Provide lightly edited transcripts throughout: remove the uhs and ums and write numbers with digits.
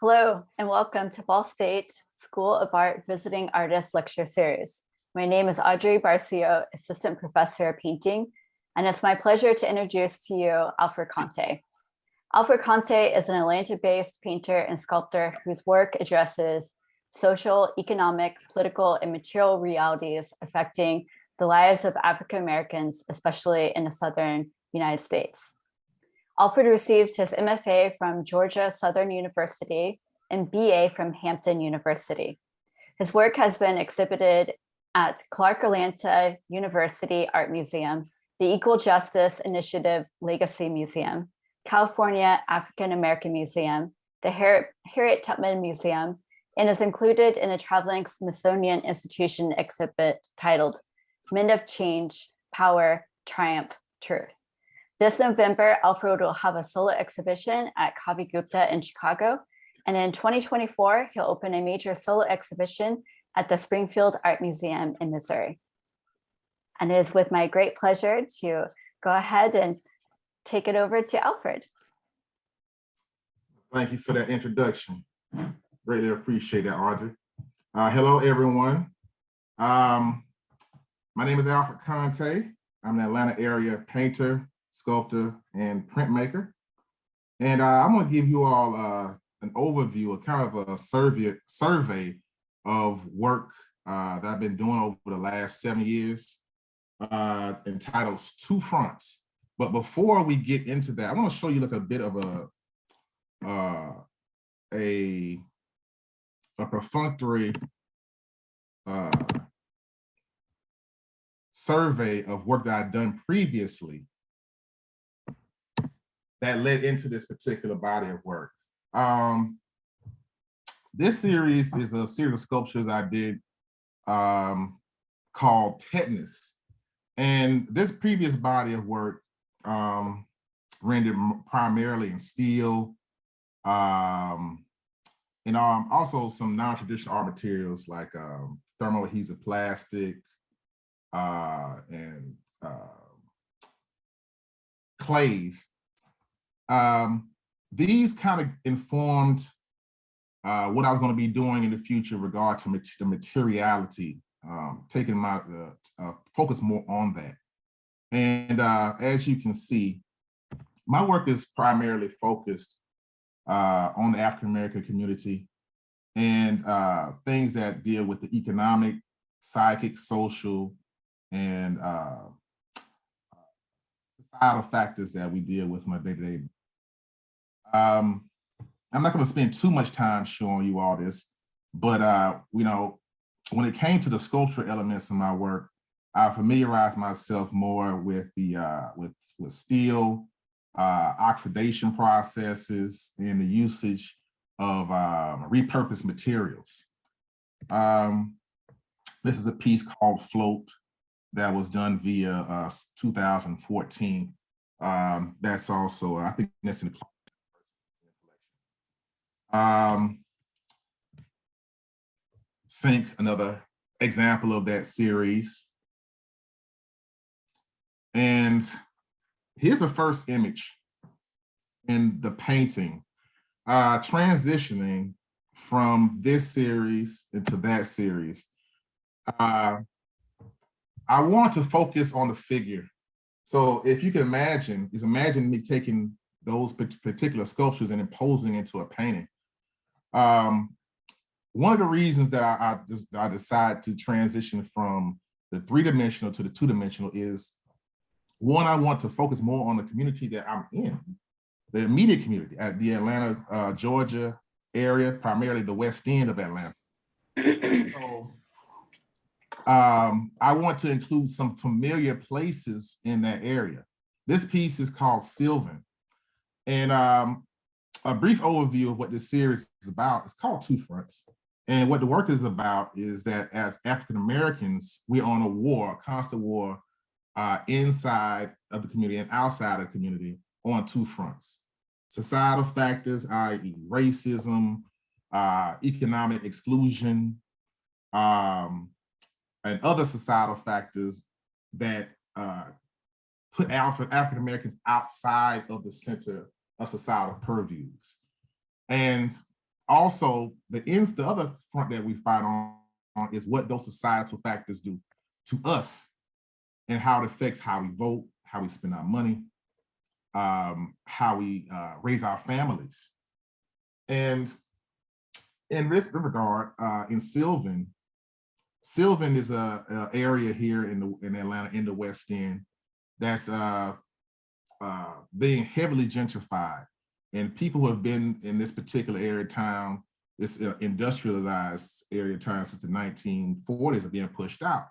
Hello, and welcome to Ball State School of Art Visiting Artist Lecture Series. My name is Audrey Barcio, Assistant Professor of Painting, and it's my pleasure to introduce to you Alfred Conteh. Alfred Conteh is an Atlanta-based painter and sculptor whose work addresses social, economic, political, and material realities affecting the lives of African Americans, especially in the Southern United States. Alfred received his MFA from Georgia Southern University and BA from Hampton University. His work has been exhibited at Clark Atlanta University Art Museum, the Equal Justice Initiative Legacy Museum, California African American Museum, the Harriet Tubman Museum, and is included in the Traveling Smithsonian Institution exhibit titled Men of Change, Power, Triumph, Truth. This November, Alfred will have a solo exhibition at Kavi Gupta in Chicago. And in 2024, he'll open a major solo exhibition at the Springfield Art Museum in Missouri. And it is with my great pleasure to go ahead and take it over to Alfred. Thank you for that introduction. Greatly appreciate that, Audrey. Hello, everyone. My name is Alfred Conteh. I'm an Atlanta area painter, sculptor, and printmaker. And I'm going to give you all an overview, a kind of a survey of work that I've been doing over the last 7 years, entitled Two Fronts. But before we get into that, I want to show you like a bit of a perfunctory survey of work that I've done previously that led into this particular body of work. This series is a series of sculptures I did called Tetanus. And this previous body of work rendered primarily in steel, and also some non-traditional art materials like thermoadhesive plastic and clays. These kind of informed what I was going to be doing in the future in regard to the materiality, taking my focus more on that. And as you can see, my work is primarily focused on the African American community and things that deal with the economic, psychic, social, and societal factors that we deal with on a day-to-day. I'm not going to spend too much time showing you all this, but you know, when it came to the sculptural elements of my work, I familiarized myself more with the with steel, oxidation processes, and the usage of repurposed materials. This is a piece called Float that was done via 2014. That's also, I think that's in the Sink, another example of that series. And here's the first image in the painting, transitioning from this series into that series. I want to focus on the figure. So if you can imagine, imagine me taking those particular sculptures and imposing into a painting. One of the reasons that I decided to transition from the three-dimensional to the two-dimensional is, one, I want to focus more on the community that I'm in, the immediate community at the Atlanta, Georgia area, primarily the West End of Atlanta. So I want to include some familiar places in that area. This piece is called Sylvan. And a brief overview of what this series is about. It's called Two Fronts. And what the work is about is that as African Americans, we're on a war, a constant war, inside of the community and outside of the community on two fronts. Societal factors, i.e. racism, economic exclusion, and other societal factors that put African Americans outside of the center of societal purviews. And Also, the other front that we fight on is what those societal factors do to us and how it affects how we vote, how we spend our money, how we raise our families. And in this regard, in Sylvan is a area here in Atlanta, in the West End, that's being heavily gentrified. And people who have been in this particular area of town, this industrialized area of town since the 1940s, are being pushed out.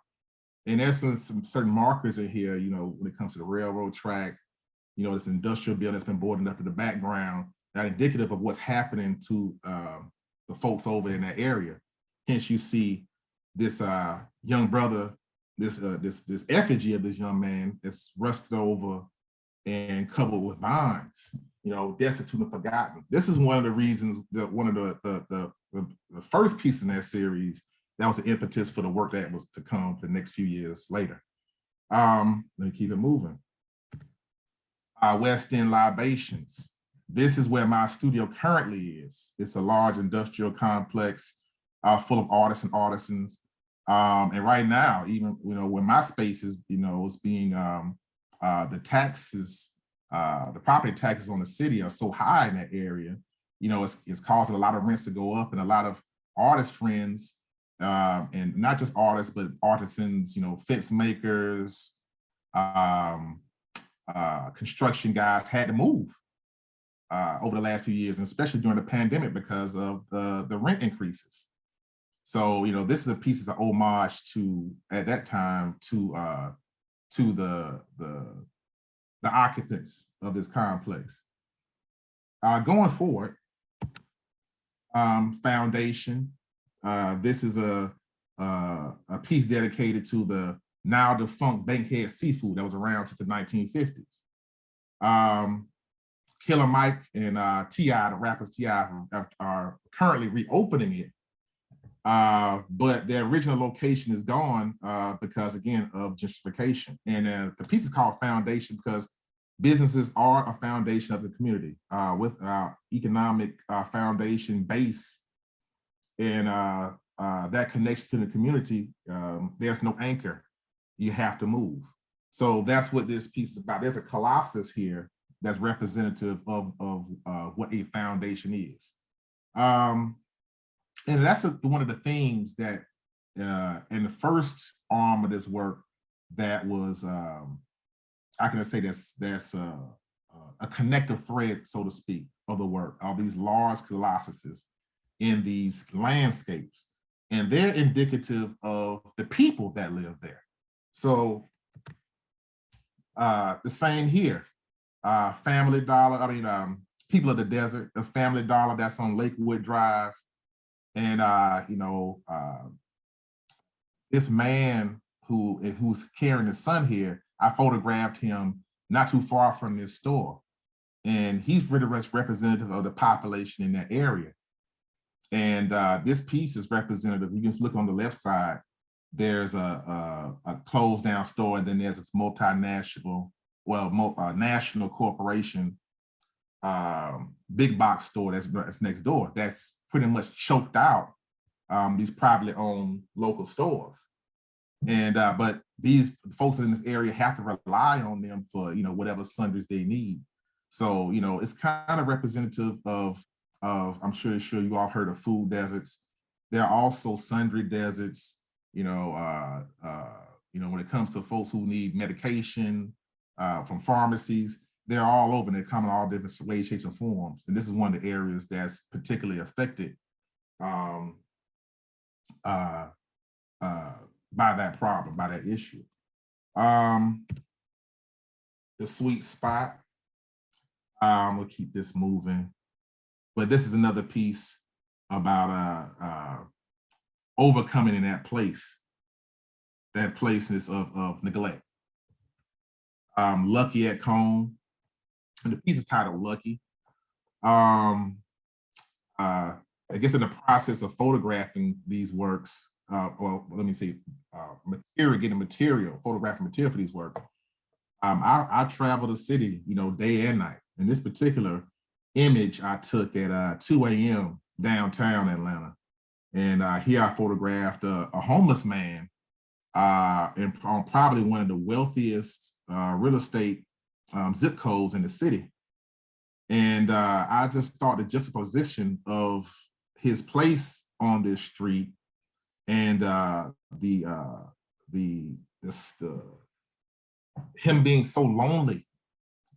And there's some certain markers in here, when it comes to the railroad track, this industrial building that's been boarded up in the background, that indicative of what's happening to the folks over in that area. Hence, you see this young brother, this effigy of this young man that's rusted over and covered with vines, destitute and forgotten. This is one of the reasons that one of the first piece in that series that was the impetus for the work that was to come for the next few years later. Let me keep it moving. West End Libations. This is where my studio currently is. It's a large industrial complex full of artists and artisans. And right now, even where my space is, is being the taxes, the property taxes on the city are so high in that area. It's causing a lot of rents to go up, and a lot of artist friends, and not just artists, but artisans, fence makers, construction guys had to move over the last few years, and especially during the pandemic because of the rent increases. So, this is a piece of homage to, at that time, to the occupants of this complex. Going forward, Foundation. This is a piece dedicated to the now defunct Bankhead Seafood that was around since the 1950s. Killer Mike and T.I., the rappers T.I., are currently reopening it. But their original location is gone because, again, of gentrification. And the piece is called Foundation because businesses are a foundation of the community. With our economic foundation base and that connection to the community, there's no anchor. You have to move. So that's what this piece is about. There's a colossus here that's representative of what a foundation is. And that's one of the things that in the first arm of this work that was, I can say that's a connective thread, so to speak, of the work, of these large colossuses in these landscapes. And they're indicative of the people that live there. So the same here, Family Dollar, People of the Desert, the Family Dollar that's on Lakewood Drive. And this man who's carrying his son here, I photographed him not too far from this store. And he's really representative of the population in that area. And this piece is representative. You can just look on the left side. There's a closed down store, and then there's this multinational, national corporation, big box store that's next door. That's pretty much choked out these privately owned local stores. And but these folks in this area have to rely on them for whatever sundries they need. So it's kind of representative of I'm sure you all heard of food deserts. There are also sundry deserts. When it comes to folks who need medication from pharmacies, they're all over. They come in all different ways, shapes, and forms. And this is one of the areas that's particularly affected by that problem, by that issue. The sweet spot. We'll keep this moving. But this is another piece about overcoming in that placeness of neglect. Lucky at Cone. And the piece is titled Lucky. I guess in the process of photographing these works, photographing material for these works, I travel the city, day and night. And this particular image I took at 2 a.m. downtown Atlanta. And here I photographed a homeless man on probably one of the wealthiest real estate zip codes in the city. And I just thought the juxtaposition of his place on this street and him being so lonely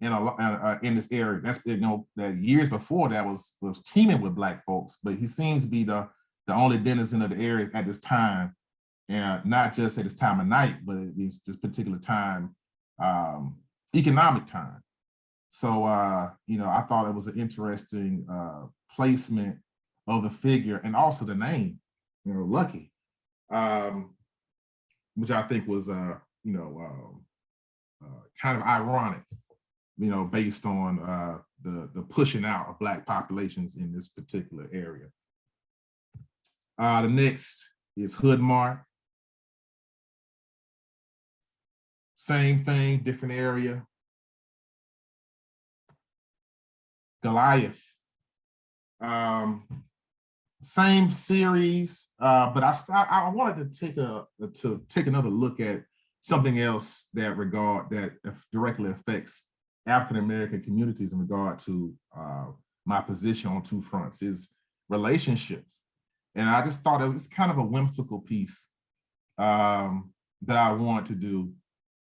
in this area. That's, you know, that years before that was teeming with Black folks, but he seems to be the only denizen of the area at this time, and not just at this time of night, but it's this particular time, economic time. So, you know, I thought it was an interesting placement of the figure and also the name, you know, Lucky, which I think was, you know, kind of ironic, you know, based on the pushing out of Black populations in this particular area. The next is Hood Mart. Same thing, different area. Goliath. Same series, but I wanted to take another look at something else that directly affects African American communities in regard to my position on two fronts, is relationships. And I just thought it was kind of a whimsical piece that I want to do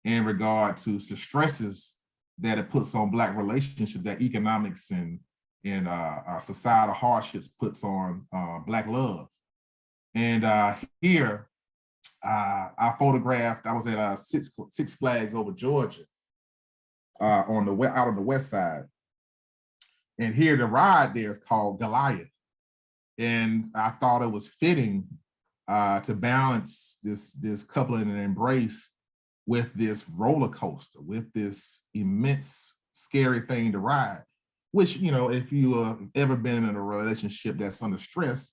in regard to the stresses that it puts on Black relationships, that economics and societal hardships puts on Black love. And here, I photographed, I was at Six Flags over Georgia out on the west side. And here the ride there is called Goliath. And I thought it was fitting to balance this coupling and embrace with this roller coaster, with this immense, scary thing to ride, which, you know, if you have ever been in a relationship that's under stress,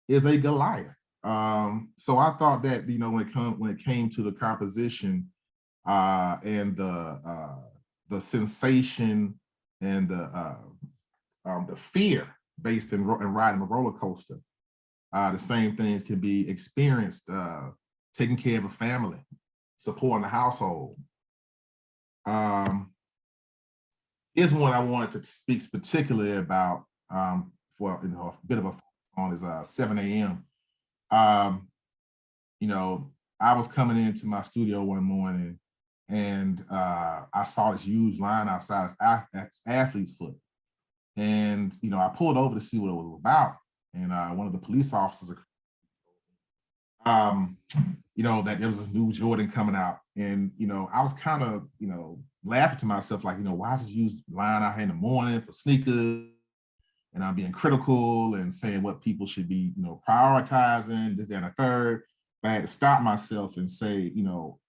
is a Goliath. So I thought that, you know, when it came to the composition and the sensation and the fear based in riding a roller coaster, the same things can be experienced taking care of a family, supporting the household. Here's one I wanted to speak particularly about for, you know, a bit of a focus on is 7 a.m. You know, I was coming into my studio one morning and I saw this huge line outside of Athlete's Foot. And, you know, I pulled over to see what it was about. And one of the police officers, you know, that there was this new Jordan coming out. And, you know, I was kind of, you know, laughing to myself, like, you know, why is this huge line out here in the morning for sneakers? And I'm being critical and saying what people should be, you know, prioritizing, this, that, and the third. But I had to stop myself and say, you know,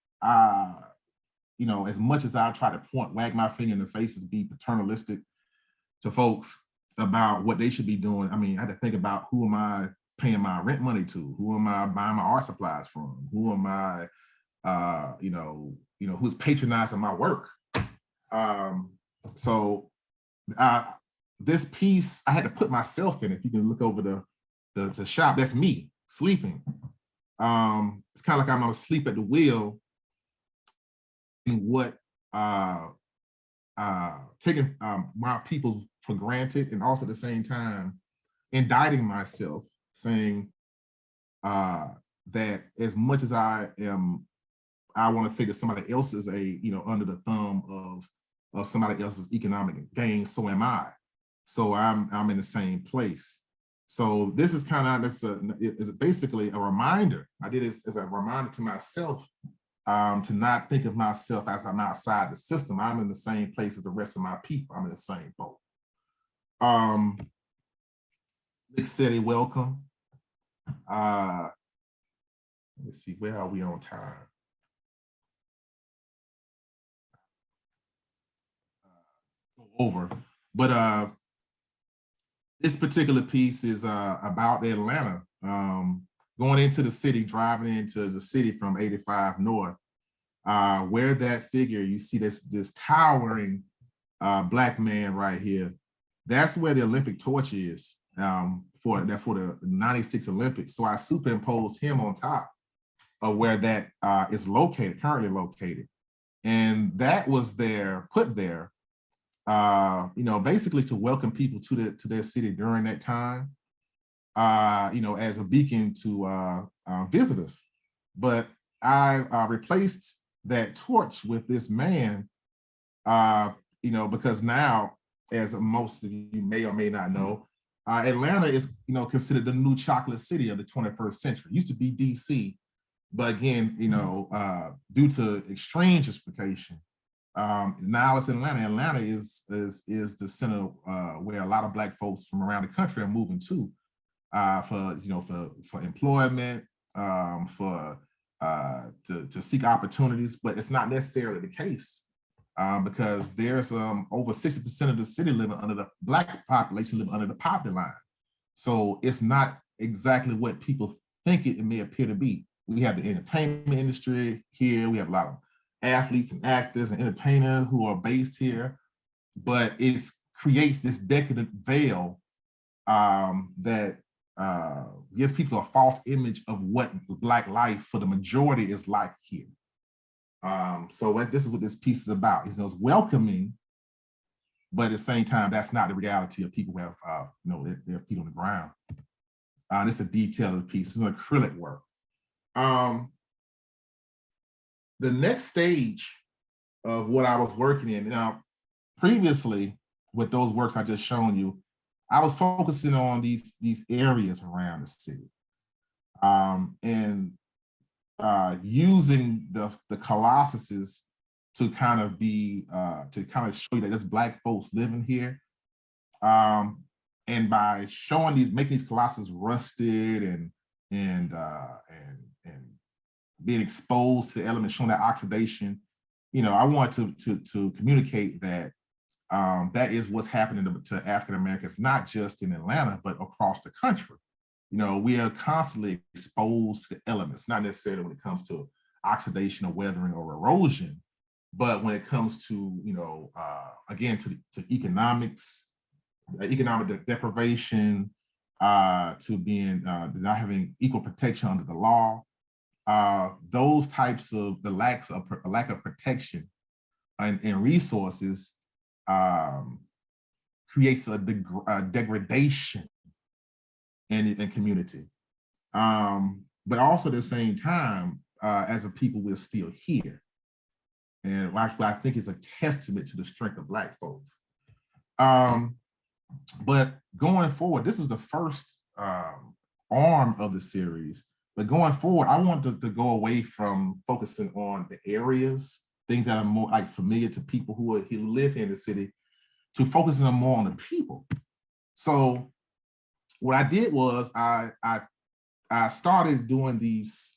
as much as I try to wag my finger in the faces, be paternalistic to folks about what they should be doing, I mean, I had to think about, who am I paying my rent money to? Who am I buying my art supplies from? Who am I, who's patronizing my work? So this piece, I had to put myself in it. You can look over the shop, that's me sleeping. It's kind of like I'm asleep at the wheel in what taking my people for granted, and also at the same time indicting myself, saying that as much as I want to say that somebody else is under the thumb of somebody else's economic gain, so am I. So I'm in the same place. So this is kind of, it's basically a reminder. I did it as a reminder to myself to not think of myself as I'm outside the system. I'm in the same place as the rest of my people. I'm in the same boat. Big City, welcome. Let's see, where are we on time? Over, but this particular piece is about Atlanta, going into the city, driving into the city from 85 North, where that figure, you see this towering Black man right here. That's where the Olympic torch is. for the '96 Olympics. So I superimposed him on top of where that is located, currently located. And that was put there, basically to welcome people to their city during that time, as a beacon to visitors. But I replaced that torch with this man, because now, as most of you may or may not know, Atlanta is, considered the new chocolate city of the 21st century. It used to be DC, but again, due to extreme gentrification, now it's Atlanta. Atlanta is the center where a lot of Black folks from around the country are moving to, for employment, to seek opportunities. But it's not necessarily the case, because there's over 60% of the city living under the Black population living under the poverty line. So it's not exactly what people think it may appear to be. We have the entertainment industry here. We have a lot of athletes and actors and entertainers who are based here, but it creates this decadent veil that gives people a false image of what Black life for the majority is like here. So this is what this piece is about. It's welcoming, but at the same time, that's not the reality of people who have their feet on the ground. This is a detailed piece. It's an acrylic work. The next stage of what I was working in, now, previously with those works I just shown you, I was focusing on these areas around the city, and using the colossuses to kind of show you that there's Black folks living here, and by showing making these colossuses rusted and being exposed to the elements, showing that oxidation, I want to communicate that that is what's happening to African Americans, not just in Atlanta, but across the country. We are constantly exposed to elements, not necessarily when it comes to oxidation or weathering or erosion, but when it comes to, again, to economics, economic deprivation, to being not having equal protection under the law. Those types of the lack of protection and resources creates a degradation in community. But also at the same time, as a people, we're still here. And I think it's a testament to the strength of Black folks. But going forward, this was the first arm of the series. But going forward, I wanted to go away from focusing on the areas, things that are more familiar to people who live here in the city, to focusing more on the people. So what I did was I started doing these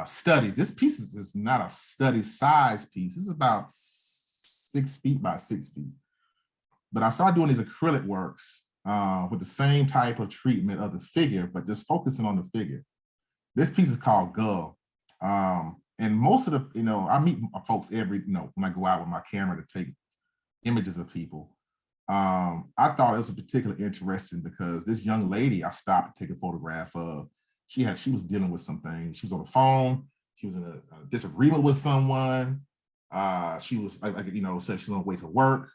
studies. This piece is not a study size piece. It's about 6 feet by 6 feet. But I started doing these acrylic works with the same type of treatment of the figure, but just focusing on the figure. This piece is called Gull. And most of the, I meet folks when I go out with my camera to take images of people. I thought it was particularly interesting because this young lady I stopped to take a photograph of, she was dealing with something. She was on the phone. She was in a disagreement with someone. She was said she was on the way to work.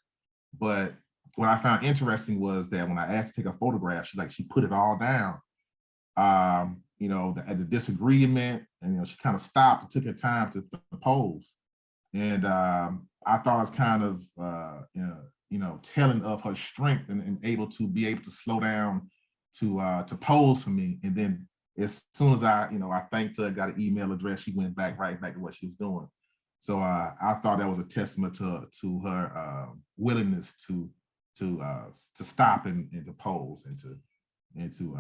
But what I found interesting was that when I asked to take a photograph, she put it all down. The disagreement, and she kind of stopped and took her time to pose. And I thought it was kind of telling of her strength and able to slow down to pose for me. And then as soon as I thanked her, got an email address, she went right back to what she was doing. So I thought that was a testament to her willingness to stop and to pose and to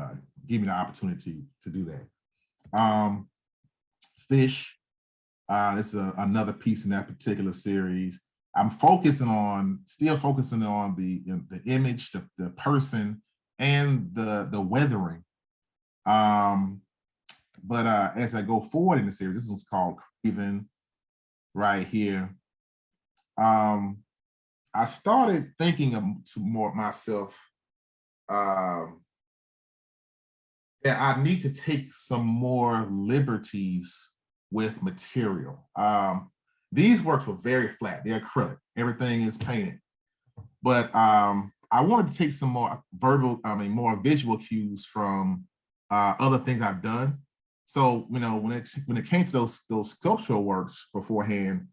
give me the opportunity to do that. Fish, this is another piece in that particular series. I'm still focusing on the image, the person, and the weathering. But as I go forward in the series, this was called Craven right here. I started thinking more myself that I need to take some more liberties with material. These works were very flat, they're acrylic, everything is painted. But I wanted to take some more more visual cues from other things I've done. So, when it came to those sculptural works beforehand,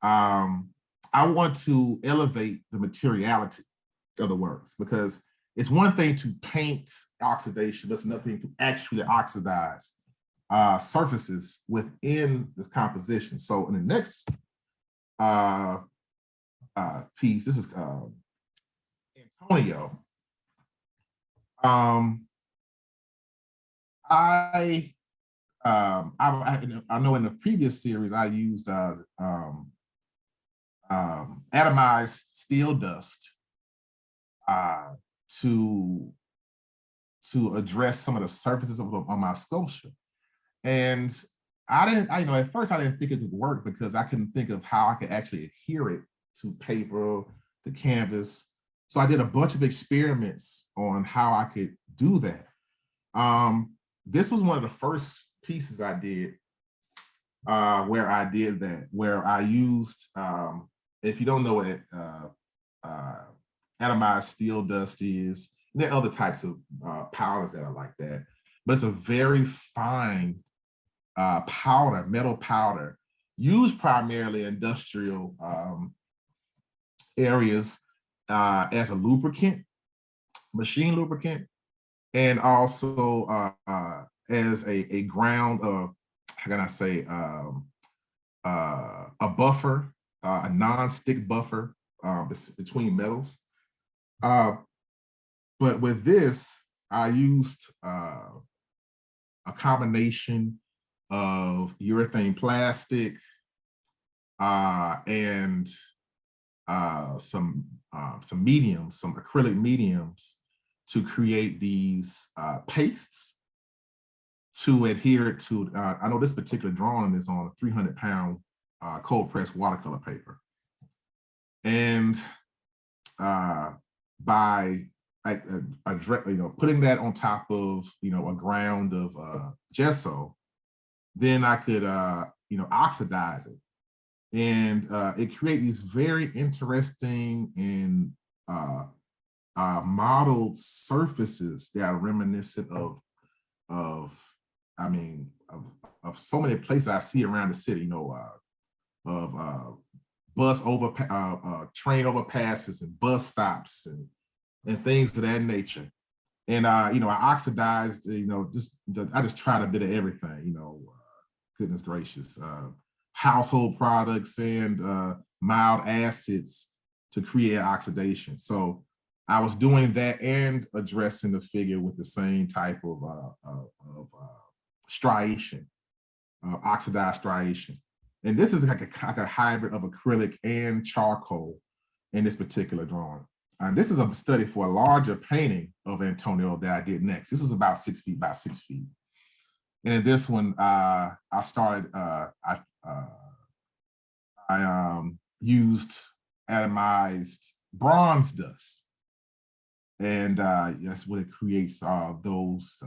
I want to elevate the materiality of the works, because it's one thing to paint oxidation, but it's another thing to actually oxidize surfaces within this composition. So in the next piece, this is Antonio. I know in the previous series I used atomized steel dust to address some of the surfaces on my sculpture. And at first I didn't think it could work because I couldn't think of how I could actually adhere it to paper, to canvas. So I did a bunch of experiments on how I could do that. This was one of the first pieces I did where I did that, where I used, if you don't know what atomized steel dust is, and there are other types of powders that are like that, but it's a very fine powder, metal powder, used primarily in industrial areas as a lubricant, machine lubricant, and also as a ground of, how can I say, a buffer, a non-stick buffer between metals. But with this, I used a combination of urethane plastic and some mediums, some acrylic mediums, to create these pastes to adhere to. I know this particular drawing is on a 300-pound cold pressed watercolor paper, and by putting that on top of a ground of gesso, then I could oxidize it, and it created these very interesting and modeled surfaces that are reminiscent of so many places I see around the city, of train overpasses and bus stops and things of that nature. And I oxidized, I just tried a bit of everything, goodness gracious, household products and mild acids to create oxidation. So I was doing that and addressing the figure with the same type of striation, oxidized striation. And this is like a hybrid of acrylic and charcoal in this particular drawing. And this is a study for a larger painting of Antonio that I did next. This is about 6 feet by 6 feet. And in this one, I used atomized bronze dust. And that's what it creates, those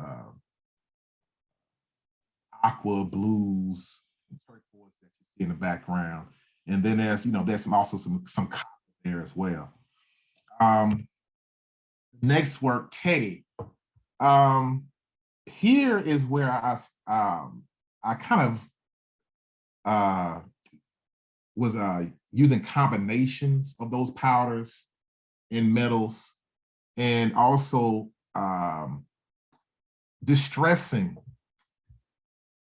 aqua blues, turquoise that you see in the background. And then there's also some copper there as well. Next work, Teddy. Here is where I kind of was using combinations of those powders and metals, and also distressing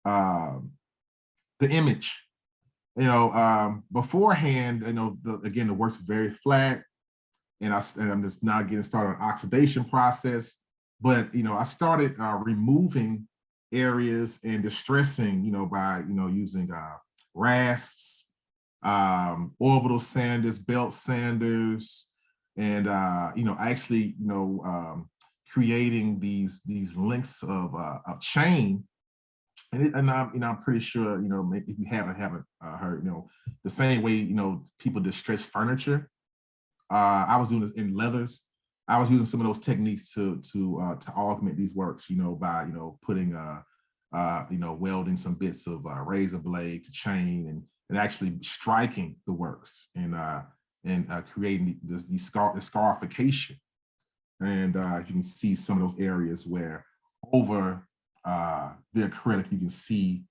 the image. Beforehand, again, the work's very flat, and I'm just now getting started on oxidation process. But I started removing areas and distressing, by using rasps, orbital sanders, belt sanders, and actually creating these links of chain. And I'm pretty sure if you haven't heard the same way people distress furniture. I was doing this in leathers. I was using some of those techniques to augment these works, by putting welding some bits of razor blade to chain, and actually striking the works, and creating this scarification. And you can see some of those areas where over the acrylic, you can see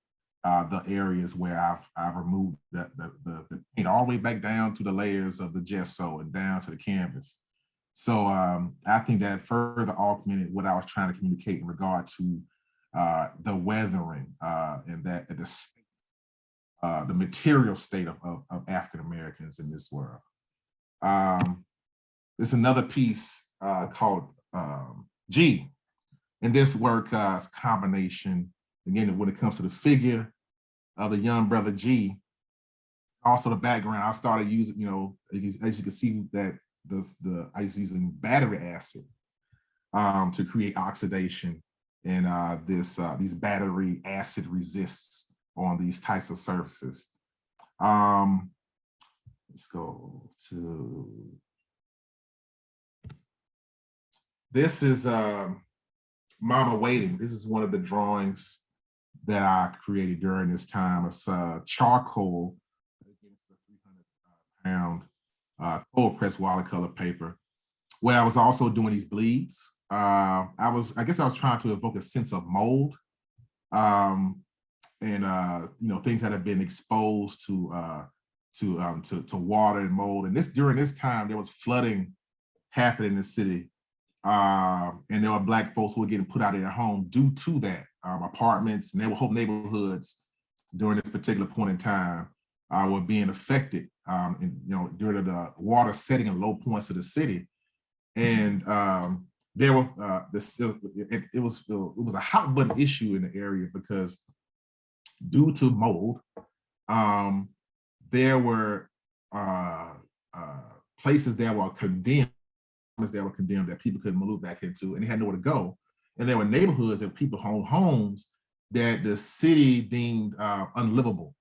the areas where I've removed the paint all the way back down to the layers of the gesso and down to the canvas. So I think that further augmented what I was trying to communicate in regard to the weathering and that the material state of African Americans in this world. There's another piece called G. And this work is a combination, again, when it comes to the figure of the young brother G, also the background. I started using, as you can see that I was using battery acid to create oxidation, and these battery acid resists on these types of surfaces. Let's go to, this is Mama Waiting. This is one of the drawings that I created during this time. It's charcoal against the 300-pound cold pressed watercolor paper, where I was also doing these bleeds. I guess I was trying to evoke a sense of mold, and things that have been exposed to water and mold. And during this time, there was flooding happening in the city. And there were Black folks who were getting put out of their home due to that. Apartments and whole neighborhoods during this particular point in time were being affected, during the water setting and low points of the city. And there were it was a hot button issue in the area because due to mold, there were places that were condemned that people couldn't move back into, and they had nowhere to go. And there were neighborhoods that people owned homes that the city deemed unlivable.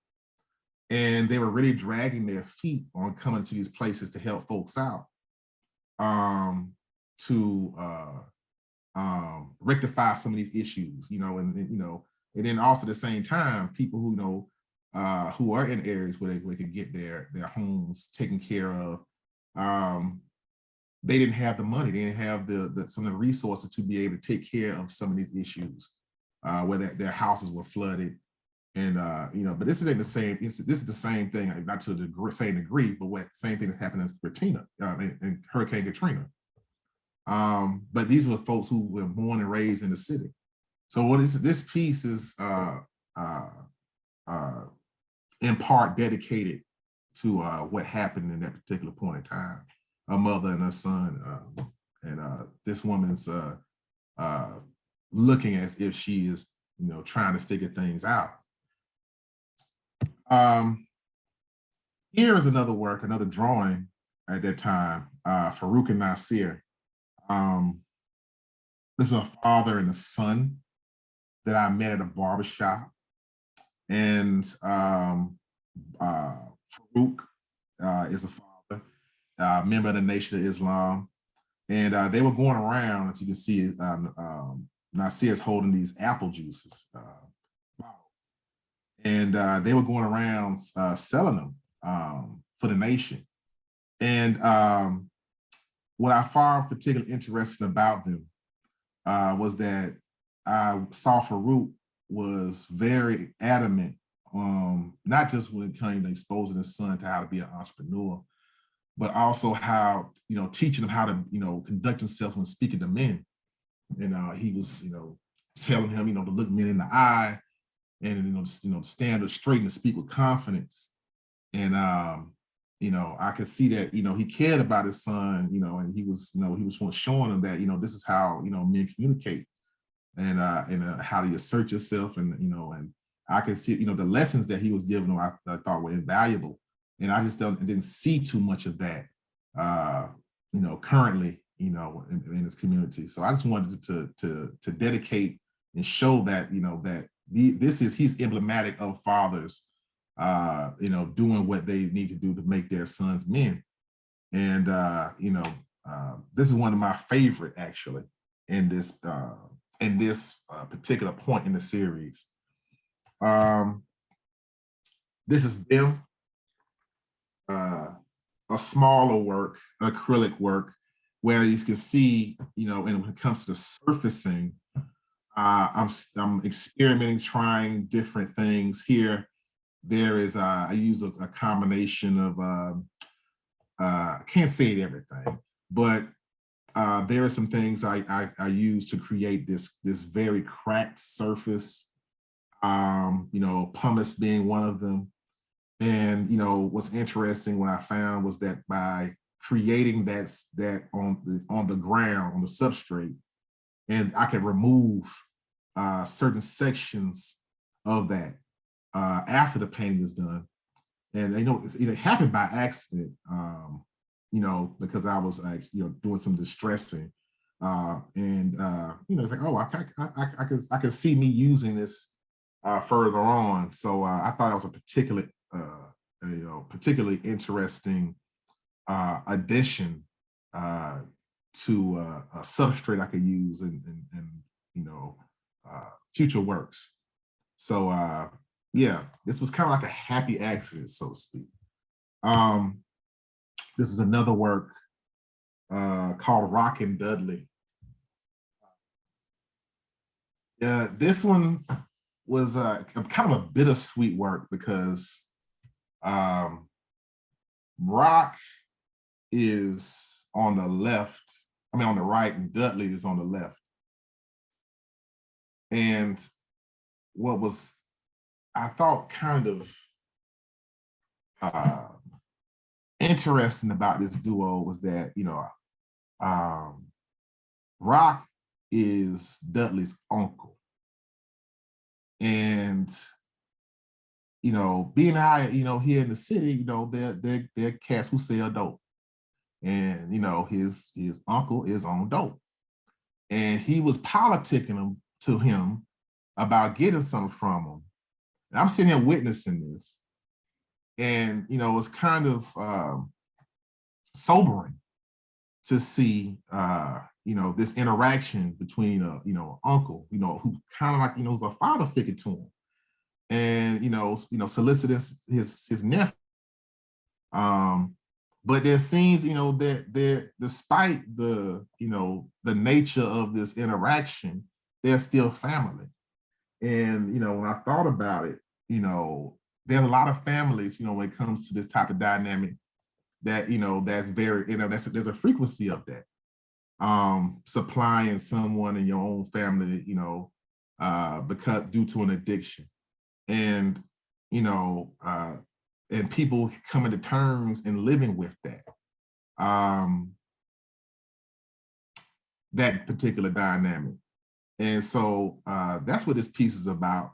And they were really dragging their feet on coming to these places to help folks out, to rectify some of these issues, and then also at the same time, people who are in areas where they could get their homes taken care of, they didn't have the money, they didn't have some of the resources to be able to take care of some of these issues, where their houses were flooded. And but this isn't the same. This is the same thing, not to the same degree, but same thing that happened in Katrina, in Hurricane Katrina. But these were folks who were born and raised in the city. So this piece is in part dedicated to what happened in that particular point in time. A mother and a son, and this woman's looking as if she is, trying to figure things out. Here is another work, another drawing at that time, Farouk and Nasir. This is a father and a son that I met at a barbershop. And Farouk is a father, member of the Nation of Islam. And they were going around, as you can see, Nasir is holding these apple juices, and they were going around selling them for the nation. And what I found particularly interesting about them was that I saw Farouk was very adamant, not just when it came to exposing his son to how to be an entrepreneur, but also how, teaching him how to, conduct himself when speaking to men. And he was, telling him, to look men in the eye, and stand up straight and to speak with confidence. And I could see that he cared about his son, and he was showing him that this is how men communicate, and how to assert yourself, and I could see the lessons that he was giving him. I thought were invaluable, and I just didn't see too much of that currently in his community. So I just wanted to dedicate and show that he's emblematic of fathers doing what they need to do to make their sons men. And this is one of my favorite actually in this particular point in the series. This is BIM, a smaller work, acrylic work, where you can see, and when it comes to the surfacing, I'm experimenting, trying different things here. There is, I use a combination of, I can't say everything, but there are some things I use to create this very cracked surface, pumice being one of them. And what's interesting, what I found was that by creating that on the ground, on the substrate, and I can remove certain sections of that after the painting is done. And it happened by accident, because I was doing some distressing, it's like, oh, I could see me using this further on. So I thought it was a particularly interesting addition to a substrate I could use in future works. So yeah, this was kind of like a happy accident, so to speak. This is another work called Rock and Dudley. This one was kind of a bittersweet work because Rock is on the left, on the right, and Dudley is on the left. And what was, I thought, kind of interesting about this duo was that, Rock is Dudley's uncle. And, being high, here in the city, they're cats who sell dope. And, his uncle is on dope. And he was politicking to him about getting something from him. And I'm sitting here witnessing this. And, it's kind of sobering to see, this interaction between, uncle, who kind of like, was a father figure to him. And, soliciting his nephew. But there seems, that despite the nature of this interaction, they're still family. And, when I thought about it, there's a lot of families, when it comes to this type of dynamic that, that's very, there's a frequency of that. Supplying someone in your own family, because due to an addiction. And, and people coming to terms and living with that. That particular dynamic. And so that's what this piece is about.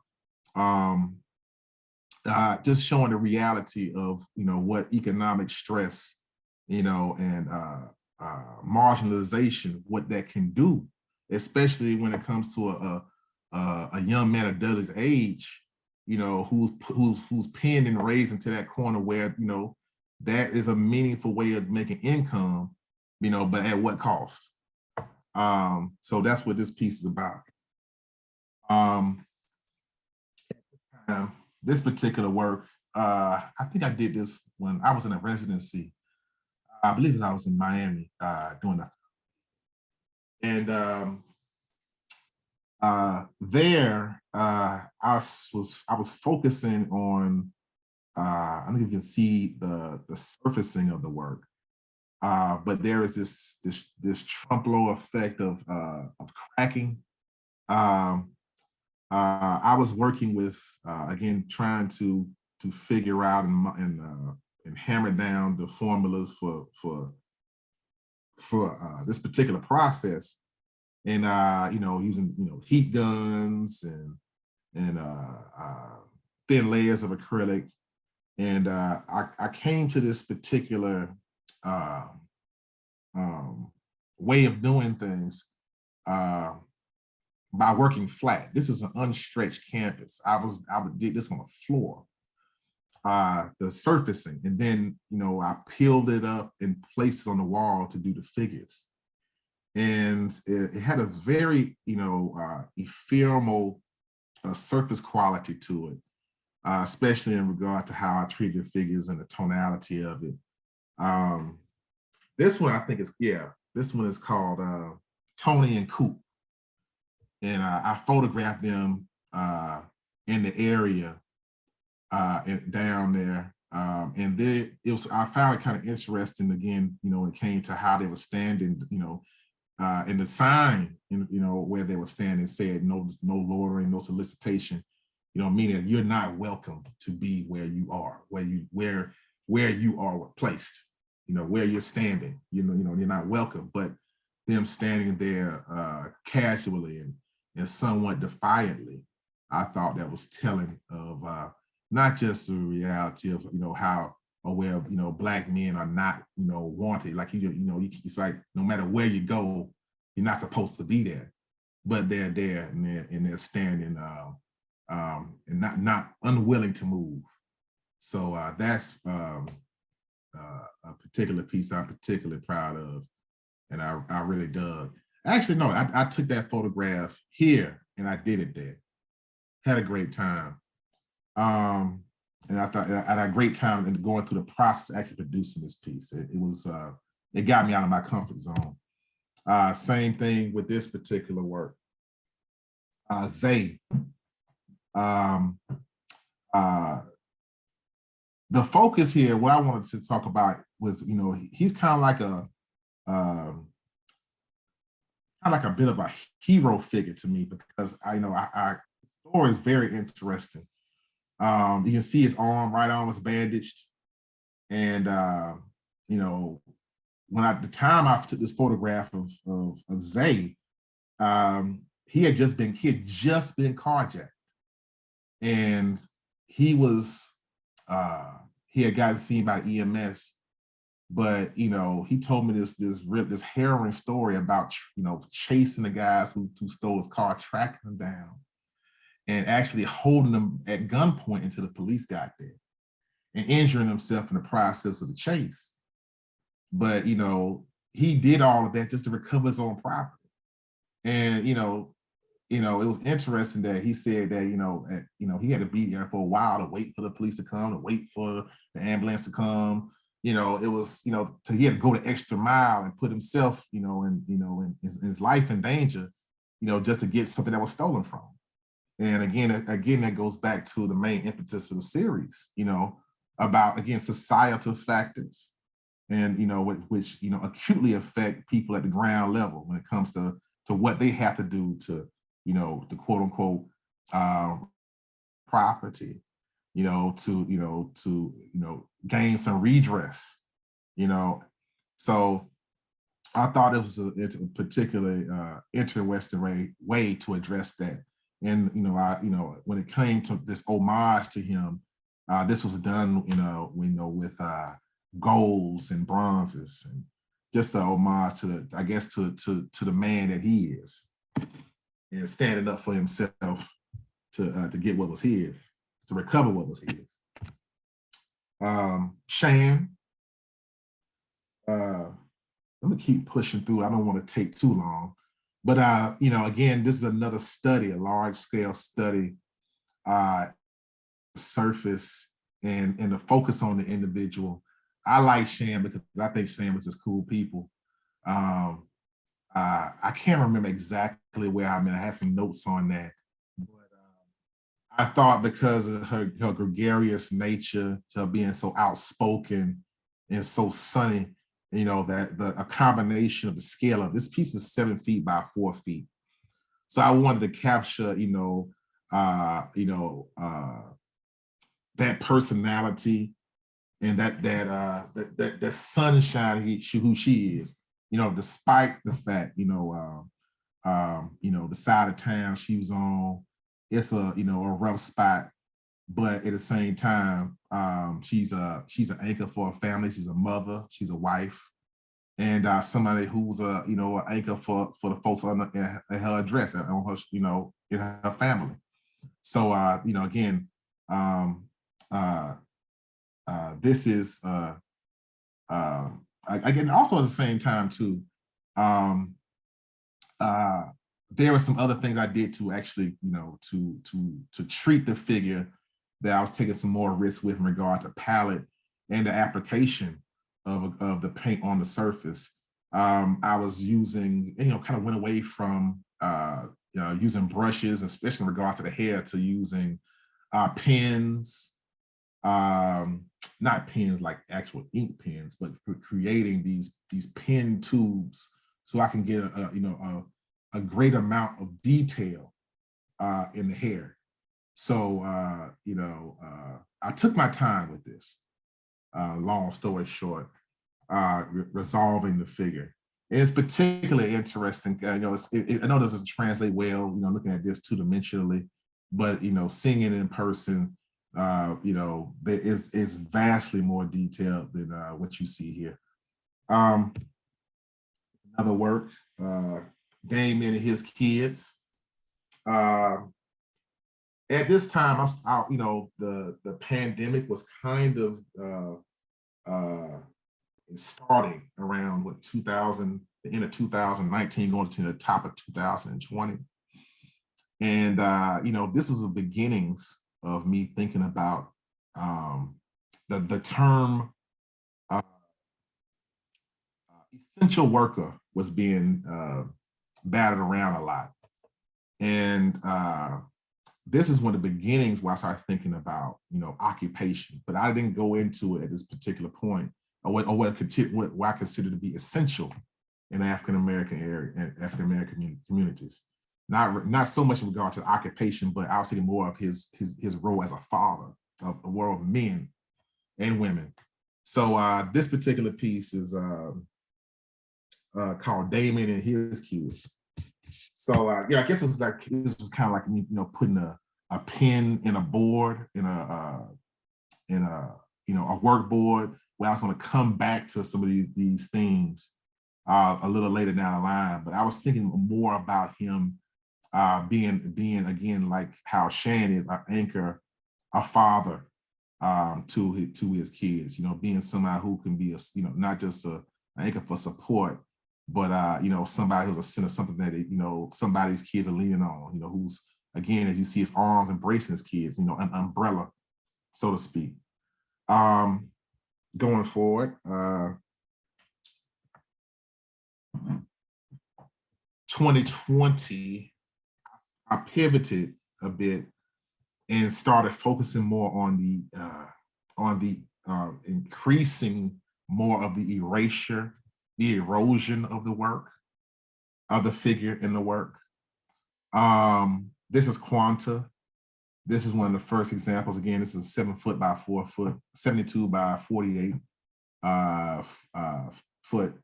Just showing the reality of, what economic stress, and marginalization, what that can do, especially when it comes to a young man of Dudley's age, who's pinned and raised into that corner where, that is a meaningful way of making income, but at what cost? So that's what this piece is about. This particular work, I think I did this when I was in a residency. I believe I was in Miami doing that. And there, I was focusing on, I don't know if you can see the surfacing of the work, but there is this tremolo effect of cracking. I was working with, again, trying to figure out and hammer down the formulas for this particular process, and using heat guns and thin layers of acrylic, and I came to this particular way of doing things by working flat. This is an unstretched canvas. I did this on the floor, the surfacing, and then I peeled it up and placed it on the wall to do the figures. And it had a very ephemeral surface quality to it, especially in regard to how I treated figures and the tonality of it. This one I think is this one is called Tony and Coop, and I photographed them in the area down there. And I found it kind of interesting again, when it came to how they were standing, and the sign, where they were standing said no loitering, no solicitation, meaning you're not welcome to be where you are, where you are placed, where you're standing, you're not welcome. But them standing there casually and somewhat defiantly, I thought that was telling of not just the reality of how aware Black men are not wanted. Like it's like no matter where you go, you're not supposed to be there, but they're there and they're standing and not unwilling to move. So that's a particular piece I'm particularly proud of, and I really dug. Actually, no, I took that photograph here and I did it there. Had a great time. And I thought I had a great time in going through the process of actually producing this piece. It got me out of my comfort zone. Same thing with this particular work. Zay. The focus here, what I wanted to talk about was, he's kind of like a bit of a hero figure to me, because the story is very interesting. You can see his right arm was bandaged. And, when the time I took this photograph of Zay, he had just been carjacked. And he had gotten seen by EMS, but, he told me this harrowing story about, chasing the guys who stole his car, tracking them down, and actually holding them at gunpoint until the police got there, and injuring himself in the process of the chase. But, he did all of that just to recover his own property. And, it was interesting that he said that, he had to be there for a while to wait for the police to come, to wait for the ambulance to come. It was, he had to go the extra mile and put himself, in his life in danger, just to get something that was stolen from him. And again, that goes back to the main impetus of the series, about, again, societal factors, and, which acutely affect people at the ground level when it comes to what they have to do to, the quote unquote property, to gain some redress, So I thought it was a particularly interesting way to address that. And when it came to this homage to him, this was done with golds and bronzes, and just a homage to the man that he is, and standing up for himself to get what was his, to recover what was his. Shan, let me keep pushing through. I don't want to take too long, but again, this is another study, a large scale study, surface and the focus on the individual. I like Shan because I think Shan was just cool people. I can't remember exactly where I had some notes on that, but I thought because of her gregarious nature, her being so outspoken and so sunny, that a combination of the scale of this piece is 7 feet by 4 feet. So I wanted to capture, that personality and that sunshine who she is, despite the fact, the side of town she was on, it's a rough spot, but at the same time, she's an anchor for a family. She's a mother, she's a wife, and somebody who's an anchor for the folks in her address, on her, in her family. So again, this is, again, also at the same time too, there were some other things I did to actually, to treat the figure that I was taking some more risks with in regard to palette and the application of the paint on the surface. I was using, kind of went away from using brushes, especially in regard to the hair, to using pens, not pens like actual ink pens, but creating these pen tubes so I can get a great amount of detail in the hair. So I took my time with this. Long story short, resolving the figure. And it's particularly interesting. I know it doesn't translate well, looking at this two-dimensionally, but seeing it in person, there is vastly more detailed than what you see here. Another work, Damien and his kids. At this time, the pandemic was kind of starting around the end of 2019, going to the top of 2020. And this is the beginnings of me thinking about the term essential worker was being battered around a lot. And this is one of the beginnings where I started thinking about, occupation, but I didn't go into it at this particular point, or what I consider to be essential in the African-American area and African-American communities. Not so much in regard to occupation, but I was thinking more of his role as a father of a world of men and women. So this particular piece is called Damien and His Kids. So I guess this was kind of like me, putting a pen in a board in a work board, where I was going to come back to some of these themes a little later down the line. But I was thinking more about him being again, like how Shan is an anchor, a father to his kids. Being somebody who can be not just an anchor for support, but somebody who's a center, something that somebody's kids are leaning on. Who's, again, as you see his arms embracing his kids. An umbrella, so to speak. Going forward, 2020, I pivoted a bit and started focusing more on the increasing more of the erasure, the erosion of the work, of the figure in the work. This is Conteh. This is one of the first examples. Again, this is a 7 foot by 4 foot, 72 by 48 foot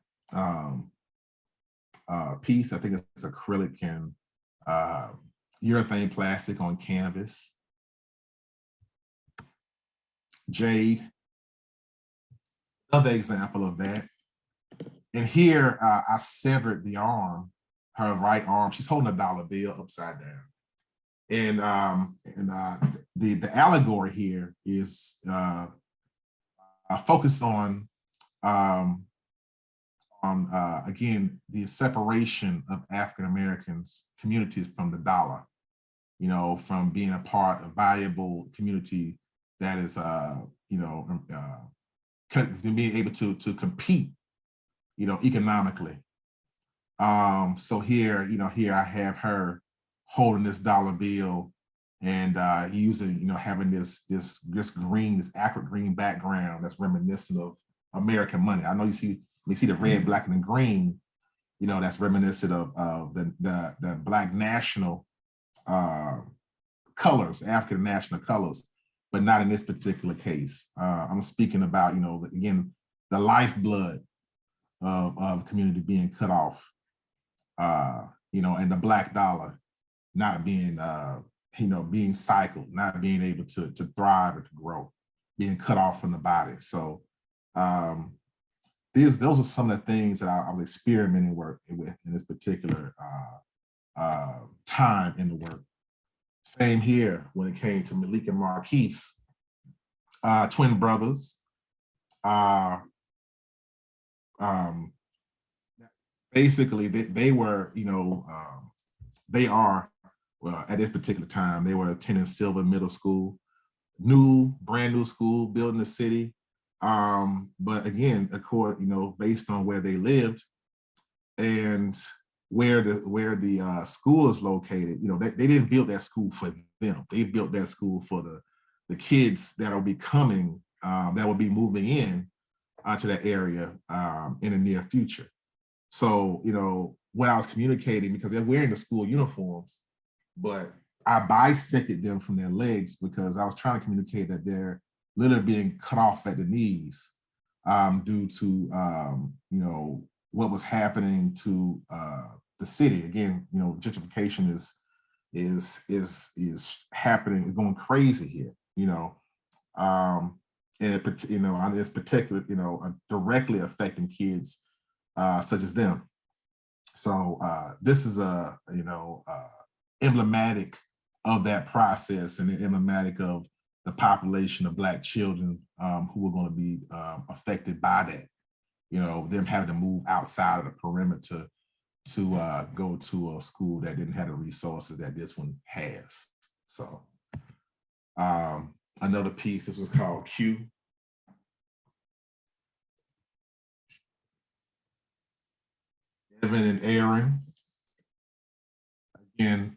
piece. I think it's acrylic and urethane plastic on canvas. Jade, another example of that. And here I severed the arm, her right arm. She's holding a dollar bill upside down. And the allegory here is focused on again, the separation of African Americans communities from the dollar, from being a part of a valuable community that is, being able to compete, economically. So here, here I have her holding this dollar bill and using, having this green, this acrid green background that's reminiscent of American money. I know you see the red, black, and the green, that's reminiscent of the Black national colors, African national colors, but not in this particular case. I'm speaking about, again, the lifeblood of community being cut off, and the Black dollar not being, being cycled, not being able to thrive or to grow, being cut off from the body. So those are some of the things that I was experimenting with in this particular time in the work. Same here when it came to Malik and Marquise. twin brothers. Uh, um, Basically, they were, they are, well, at this particular time, they were attending Silver Middle School, brand new school built in the city. But again, based on where they lived and where the school is located, they didn't build that school for them. They built that school for the kids that will be coming, that will be moving in to that area in the near future. So, what I was communicating, because they're wearing the school uniforms, but I bisected them from their legs because I was trying to communicate that they're literally being cut off at the knees due to, what was happening to the city. Again, gentrification is happening, is going crazy here, and it's particular, directly affecting kids such as them. So this is emblematic of that process and emblematic of the population of Black children who are going to be affected by that. Them having to move outside of the perimeter to go to a school that didn't have the resources that this one has. So another piece, this was called Q. Evan and Aaron, again,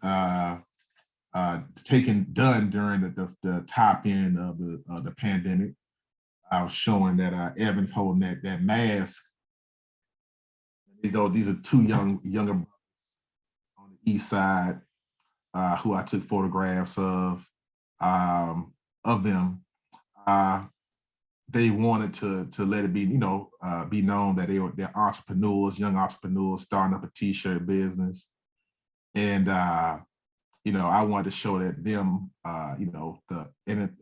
done during the top end of the pandemic. I was showing that Evan's holding that mask. These are two younger brothers on the east side who I took photographs of them. They wanted to let it be, be known that they're entrepreneurs, young entrepreneurs starting up a t-shirt business. And, I wanted to show that them, in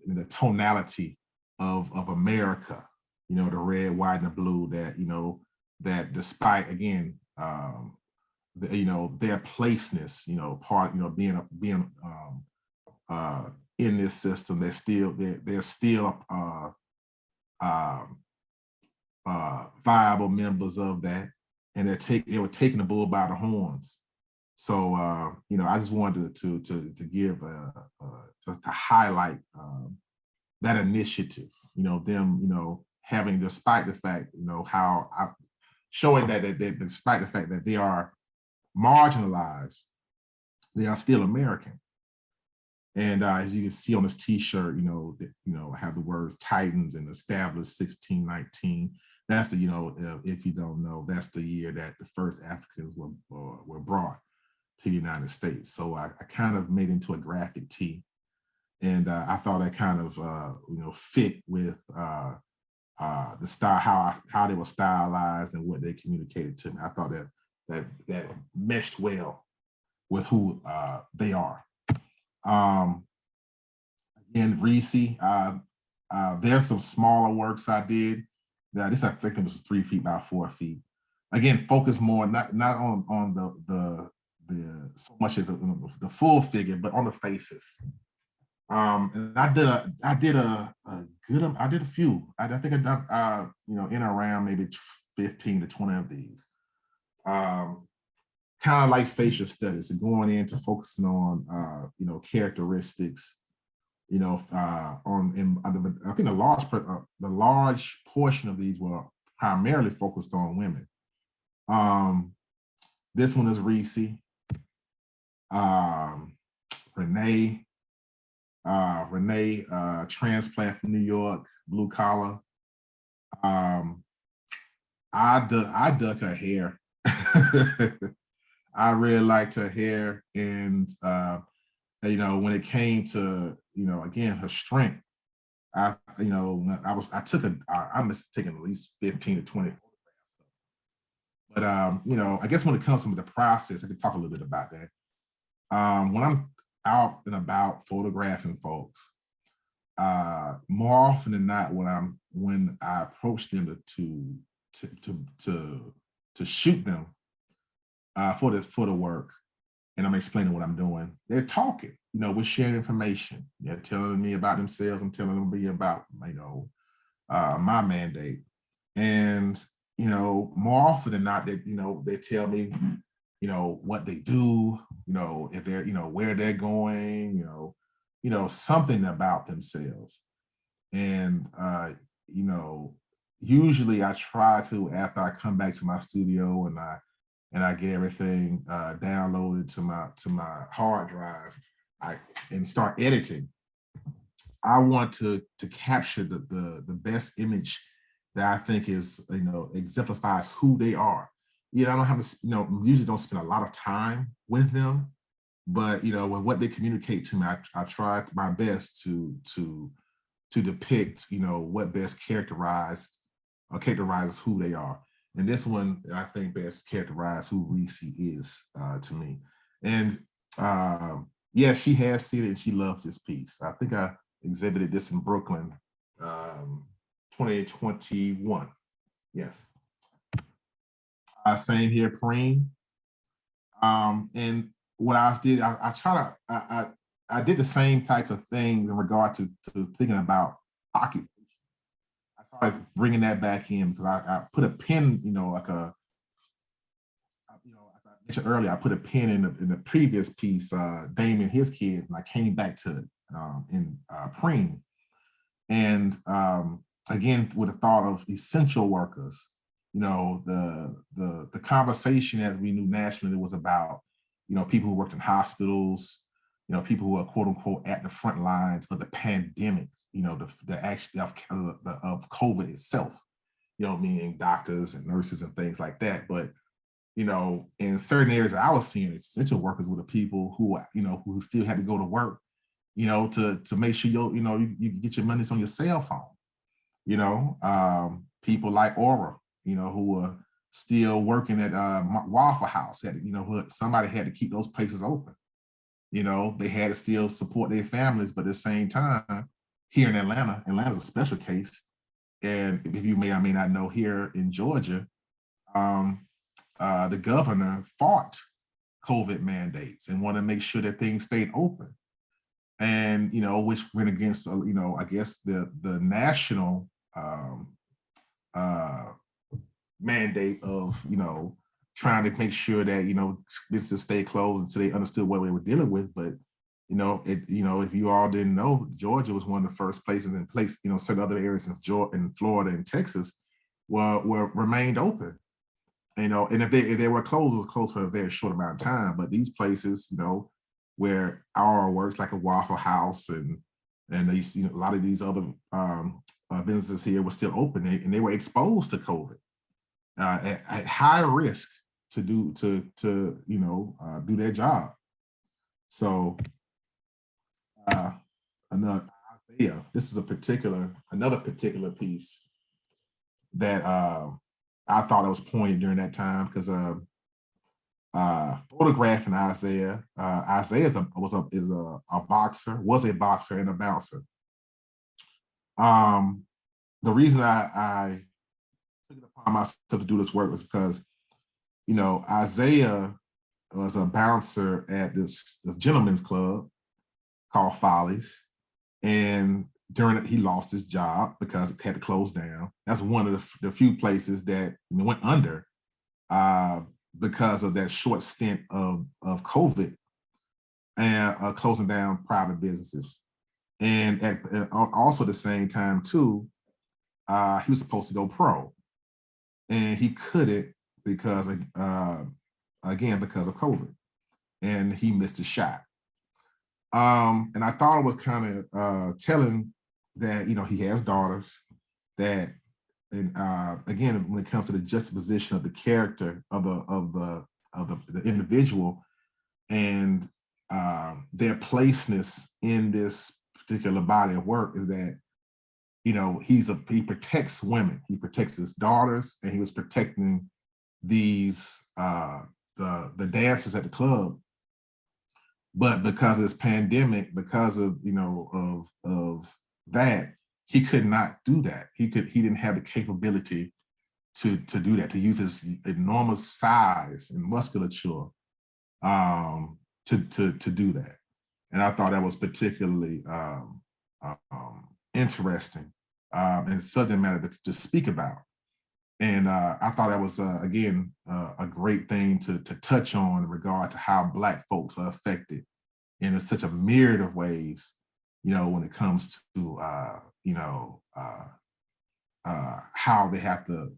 the tonality of America, the red, white, and the blue, that, that despite, again, their placeness, being in this system, they're still viable members of that, and they were taking the bull by the horns. So I just wanted to give to highlight that initiative. Them having, despite the fact showing that despite the fact that they are marginalized, they are still American. And as you can see on this T-shirt, I have the words Titans and established 1619. That's the, if you don't know, that's the year that the first Africans were brought to the United States. So I kind of made into a graphic tee, and I thought that kind of fit with the style, how they were stylized and what they communicated to me. I thought that meshed well with who they are. Again, Reese, there's some smaller works I did. Now, this I think it was 3 feet by 4 feet. Again, focus more not on the so much as the full figure, but on the faces. And I did a few. I think I done in around maybe 15 to 20 of these. Kind of like facial studies and going into focusing on characteristics, I think the large portion of these were primarily focused on women. This one is Reese, Renee, transplant from New York, blue collar. I dug her hair. I really liked her hair, and when it came to again her strength, I must taking at least 15 to 20 photographs. But I guess when it comes to the process, I could talk a little bit about that. When I'm out and about photographing folks, more often than not, when I approach them to shoot them for the work, and I'm explaining what I'm doing, they're talking. we're sharing information. They're telling me about themselves. I'm telling them about, my mandate. And, more often than not, they tell me, what they do, if they're, where they're going, something about themselves. And, usually I try to, after I come back to my studio and I get everything downloaded to my hard drive, and start editing. I want to capture the best image that I think is, exemplifies who they are. I don't have to, usually don't spend a lot of time with them, but with what they communicate to me, I try my best to depict, what best characterizes who they are. And this one, I think, best characterizes who Reese is to me. And yeah, she has seen it and she loves this piece. I think I exhibited this in Brooklyn, 2021. Yes. Same here, Preem. And what I did, I did the same type of thing in regard to thinking about occupation. I started bringing that back in because I put a pin, as I mentioned earlier, I put a pin in the previous piece, Damon and his kids, and I came back to it in Preem. And again, with the thought of essential workers, the conversation, as we knew nationally, was about, people who worked in hospitals, people who are quote unquote at the front lines of the pandemic, the action of COVID itself, meaning doctors and nurses and things like that. But, in certain areas I was seeing, essential workers were the people who, who still had to go to work, to make sure you get your money on your cell phone. People like Aura, who were still working at Waffle House, somebody had to keep those places open. They had to still support their families, but at the same time, here in Atlanta's a special case. And if you may or may not know, here in Georgia, the governor fought COVID mandates and wanted to make sure that things stayed open. And, which went against, I guess the national mandate of, trying to make sure that, businesses stay closed until they understood what we were dealing with. But, if you all didn't know, Georgia was one of the first places certain other areas in Florida and Texas were remained open. And if they were closed, it was closed for a very short amount of time. But these places, where our works, like a Waffle House and these, a lot of these other businesses here were still open, and they were exposed to COVID at high risk to do their job. So Isaiah, this is another particular piece that I thought I was poignant during that time, because photographing Isaiah. Isaiah is a boxer, was a boxer and a bouncer. The reason I took it upon myself to do this work was because, Isaiah was a bouncer at this gentleman's club called Follies, and during it, he lost his job because it had to close down. That's one of the few places that went under because of that short stint of COVID and closing down private businesses. And also at the same time too, he was supposed to go pro, and he couldn't because again, because of COVID, and he missed a shot. And I thought it was kind of telling that, he has daughters, that, and again, when it comes to the juxtaposition of the character of the individual and their placeness in this particular body of work, is that, he protects women, he protects his daughters, and he was protecting these the dancers at the club. But because of this pandemic, because of of that, he could not do that. He didn't have the capability to do that, to use his enormous size and musculature to do that. And I thought that was particularly interesting and subject matter to speak about. And I thought that was, again, a great thing to touch on in regard to how Black folks are affected in such a myriad of ways, when it comes to, how they have to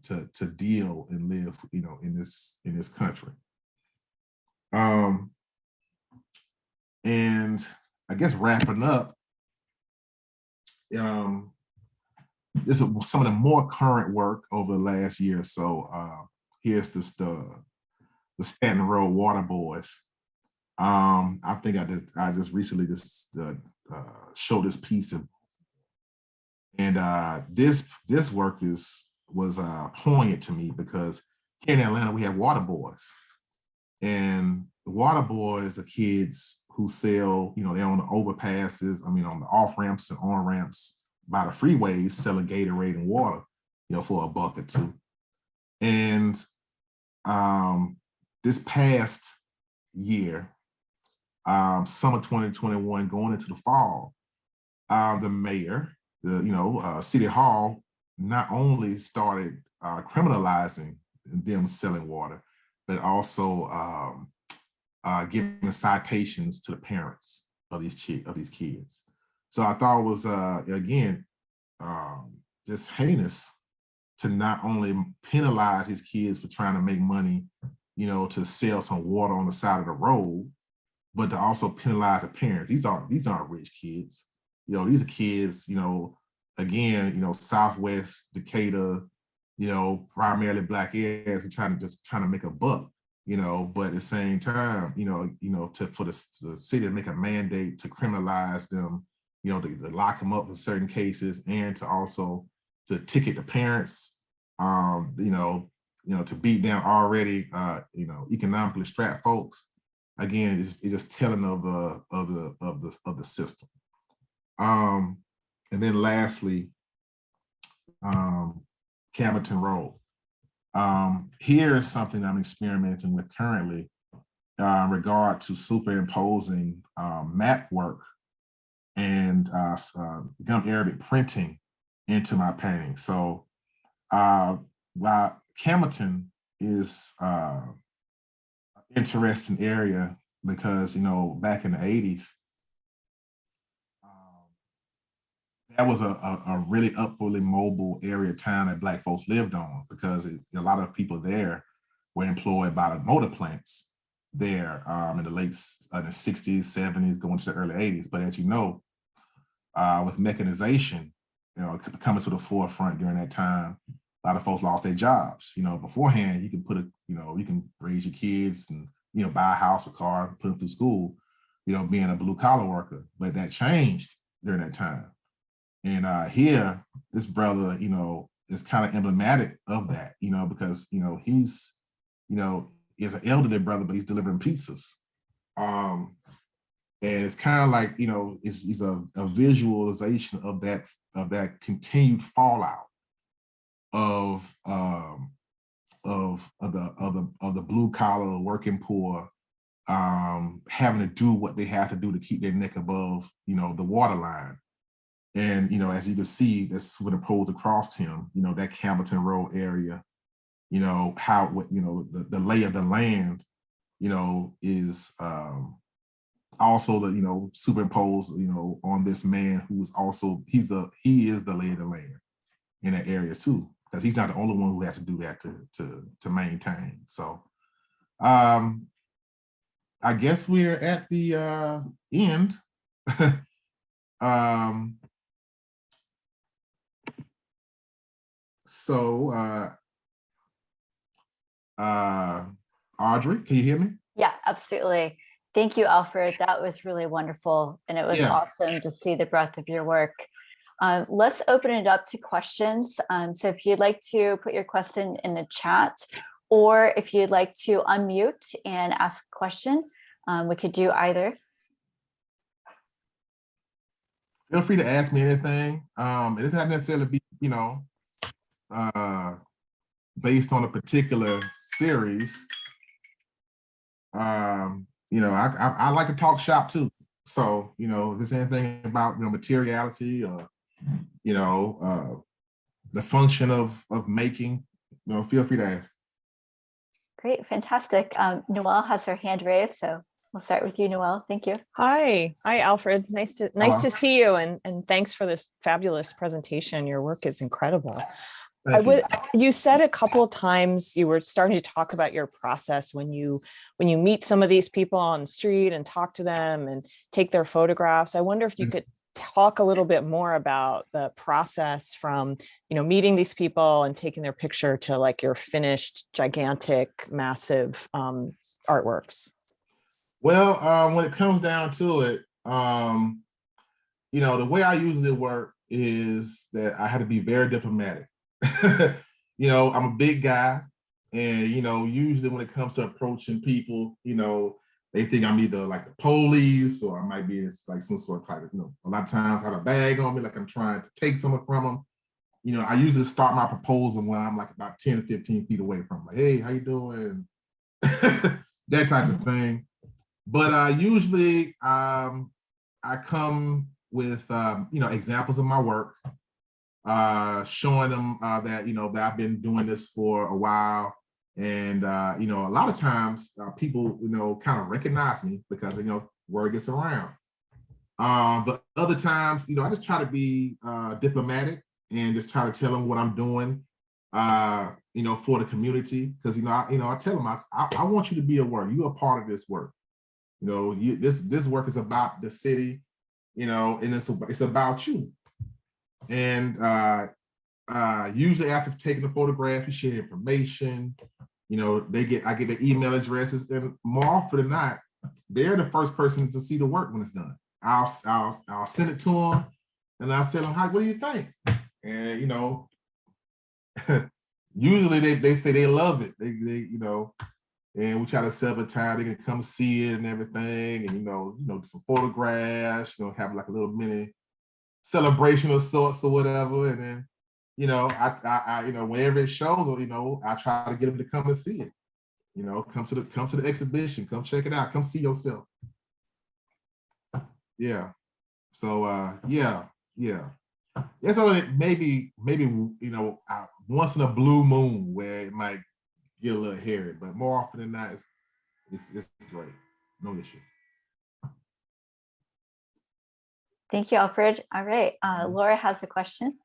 deal and live, in this country. And I guess wrapping up, this is some of the more current work over the last year or so. Here's the Stanton Road Water Boys. I think I just recently showed this piece, and this work was poignant to me because here in Atlanta we have water boys, and the water boys are kids who sell, they're on the overpasses, on the off ramps and on ramps by the freeways, selling Gatorade and water, for $1 or $2. And this past year, summer 2021, going into the fall, the mayor, City Hall, not only started criminalizing them selling water, but also giving citations to the parents of these kids. So I thought it was, again, just heinous to not only penalize these kids for trying to make money, to sell some water on the side of the road, but to also penalize the parents. These aren't rich kids. These are kids, again, Southwest Decatur, primarily Black areas who trying to make a buck, but at the same time, for the city to make a mandate to criminalize them, to lock them up in certain cases, and to also to ticket the parents, to beat down already, economically strapped folks. Again, it's just telling of the system. And then lastly, Camerton Road. Here is something I'm experimenting with currently in regard to superimposing map work and gum Arabic printing into my painting. So while Camerton is an interesting area because, back in the 80s, that was a really upwardly mobile area of town that Black folks lived on, because a lot of people there were employed by the motor plants there in the late 60s, 70s, going to the early 80s. But as you know, with mechanization, coming to the forefront during that time, a lot of folks lost their jobs. Beforehand, you can you can raise your kids and, buy a house, a car, put them through school, being a blue collar worker. But that changed during that time. And here, this brother, is kind of emblematic of that, because, he's, is an elderly brother, but he's delivering pizzas. And it's kind of like, it's a visualization of that continued fallout of the blue collar working poor, having to do what they have to do to keep their neck above, the waterline. And, as you can see, that's superimposed across him, that Campbellton Road area, how, the lay of the land, is also the, superimposed, on this man who is also, he is the lay of the land in that area too, because he's not the only one who has to do that to maintain. So I guess we're at the end. So, Audrey, can you hear me? Yeah, absolutely. Thank you, Alfred. That was really wonderful. And it was awesome to see the breadth of your work. Let's open it up to questions. So if you'd like to put your question in the chat, or if you'd like to unmute and ask a question, we could do either. Feel free to ask me anything. It doesn't have necessarily be, based on a particular series. I like to talk shop too. So, if there's anything about, materiality or, the function of making, feel free to ask. Great, fantastic. Noelle has her hand raised, so we'll start with you, Noelle. Thank you. Hi, Alfred. Nice to see you, and thanks for this fabulous presentation. Your work is incredible. You said a couple of times you were starting to talk about your process when you meet some of these people on the street and talk to them and take their photographs. I wonder if you could talk a little bit more about the process from, meeting these people and taking their picture to like your finished, gigantic, massive artworks. Well, when it comes down to it, the way I usually work is that I had to be very diplomatic. I'm a big guy, and usually when it comes to approaching people, they think I'm either like the police or I might be like some sort of a lot of times I have a bag on me, like I'm trying to take something from them. I usually start my proposal when I'm like about 10 or 15 feet away from them, like, hey, how you doing? That type of thing. But usually I come with, examples of my work, showing them that, that I've been doing this for a while. And, a lot of times people, kind of recognize me because, word gets around. But other times, I just try to be diplomatic and just try to tell them what I'm doing, for the community. Because, I tell them, I want you to be aware. You're a part of this work. This work is about the city, and it's about you. And usually after taking the photographs, we share information. I get their email addresses, and more often than not, they're the first person to see the work when it's done. I'll send it to them, and I'll tell them, "Hi, what do you think?" And usually they say they love it. They and we try to set up a time they can come see it and everything, and some photographs, have like a little mini celebration of sorts or whatever, and then I whenever it shows, I try to get them to come and see it. Come to the exhibition, come check it out, come see yourself. Yeah. So yeah. It's only maybe once in a blue moon where it might get a little hairy, but more often than not, it's great. No issue. Thank you, Alfred. All right, Laura has a question.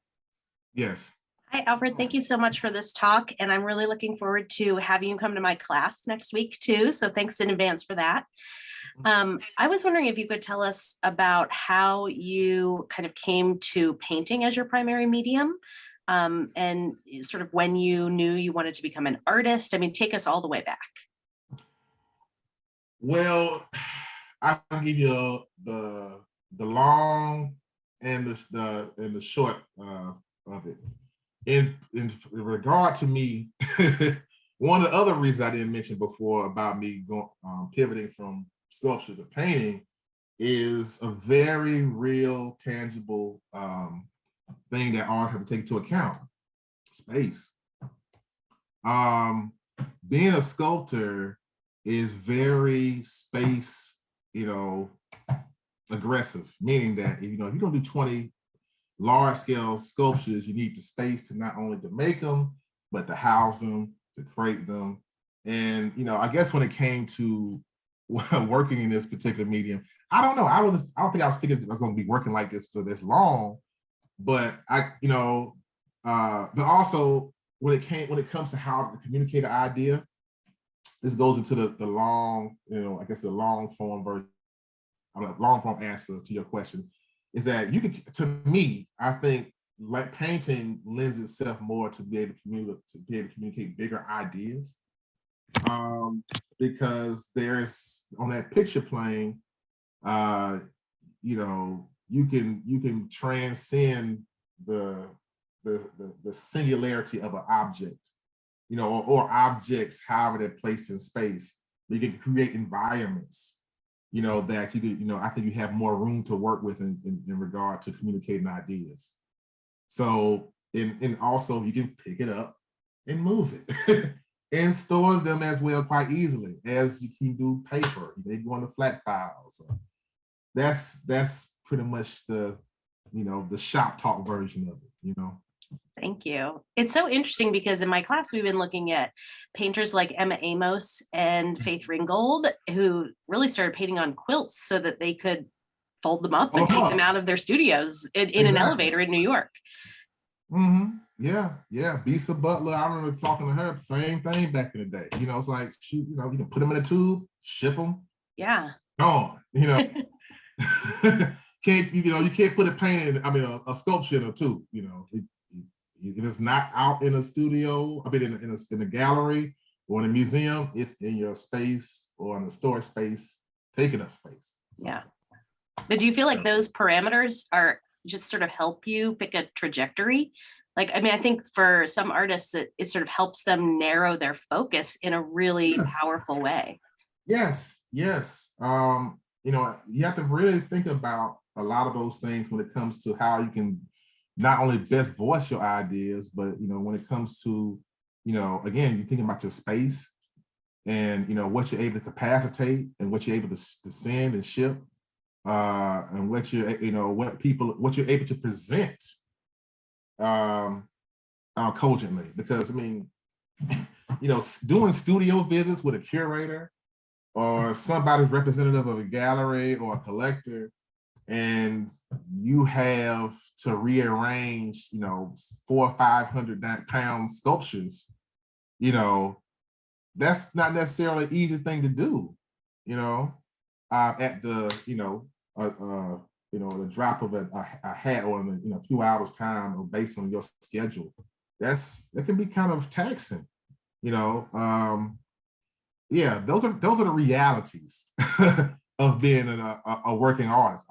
Yes. Hi, Alfred. Thank you so much for this talk. And I'm really looking forward to having you come to my class next week too. So thanks in advance for that. I was wondering if you could tell us about how you kind of came to painting as your primary medium, and sort of when you knew you wanted to become an artist. I mean, take us all the way back. Well, I can give you the long and the short of it. In regard to me, one of the other reasons I didn't mention before about me going pivoting from sculpture to painting is a very real, tangible thing that art has to take into account: space. Being a sculptor is very space, aggressive, meaning that if you're gonna do 20 large scale sculptures, you need the space to not only to make them, but to house them, to create them. And I guess when it came to working in this particular medium, I don't know. I don't think I was thinking I was going to be working like this for this long. But but also when it comes to how to communicate an idea, this goes into the long, I guess the long form version, long form answer to your question. Is that to me, I think like painting lends itself more to be able to communicate bigger ideas, because there's on that picture plane, you can transcend the singularity of an object, or objects, however they're placed in space. You can create environments that you could, I think you have more room to work with in regard to communicating ideas. So, and also you can pick it up and move it and store them as well quite easily as you can do paper. They go into flat files. that's pretty much the, the shop talk version of it, Thank you. It's so interesting because in my class, we've been looking at painters like Emma Amos and Faith Ringgold, who really started painting on quilts so that they could fold them up and take them out of their studios in an elevator in New York. Yeah. Bisa Butler, I remember talking to her, same thing back in the day. It's like, you can put them in a tube, ship them. Yeah. Gone, you can't put a painting, a sculpture in a tube, if it's not out in a studio, in a gallery or in a museum, it's in your space or in a storage space, taking up space. So, yeah. But do you feel like those parameters are just sort of help you pick a trajectory? Like, I think for some artists, it sort of helps them narrow their focus in a really powerful way. Yes. You have to really think about a lot of those things when it comes to how you can not only best voice your ideas, but when it comes to, again, you're thinking about your space and what you're able to capacitate and what you're able to send and ship, and what you're what you're able to present cogently. Because doing studio visits with a curator or somebody's representative of a gallery or a collector, and you have to rearrange, 400 or 500 pound sculptures, that's not necessarily an easy thing to do, at the, the drop of a hat or in a few hours time or based on your schedule. That can be kind of taxing, yeah, those are the realities of being a working artist.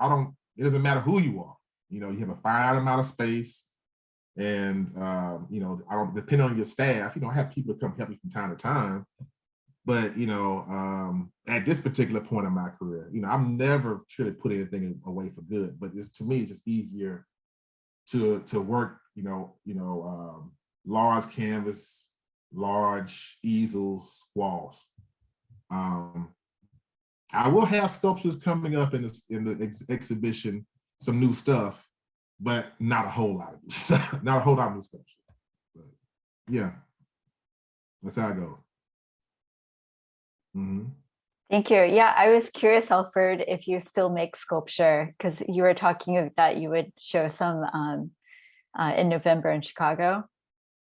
It doesn't matter who you are. You have a finite amount of space, and depend on your staff. Have people come help you from time to time. But at this particular point in my career, I've never really put anything away for good. But to me, it's just easier to work. Large canvas, large easels, walls. I will have sculptures coming up in the exhibition, some new stuff, but not a whole lot. Not a whole lot of new sculptures. But yeah, that's how it goes. Thank you. Yeah, I was curious, Alfred, if you still make sculpture, because you were talking that you would show some in November in Chicago.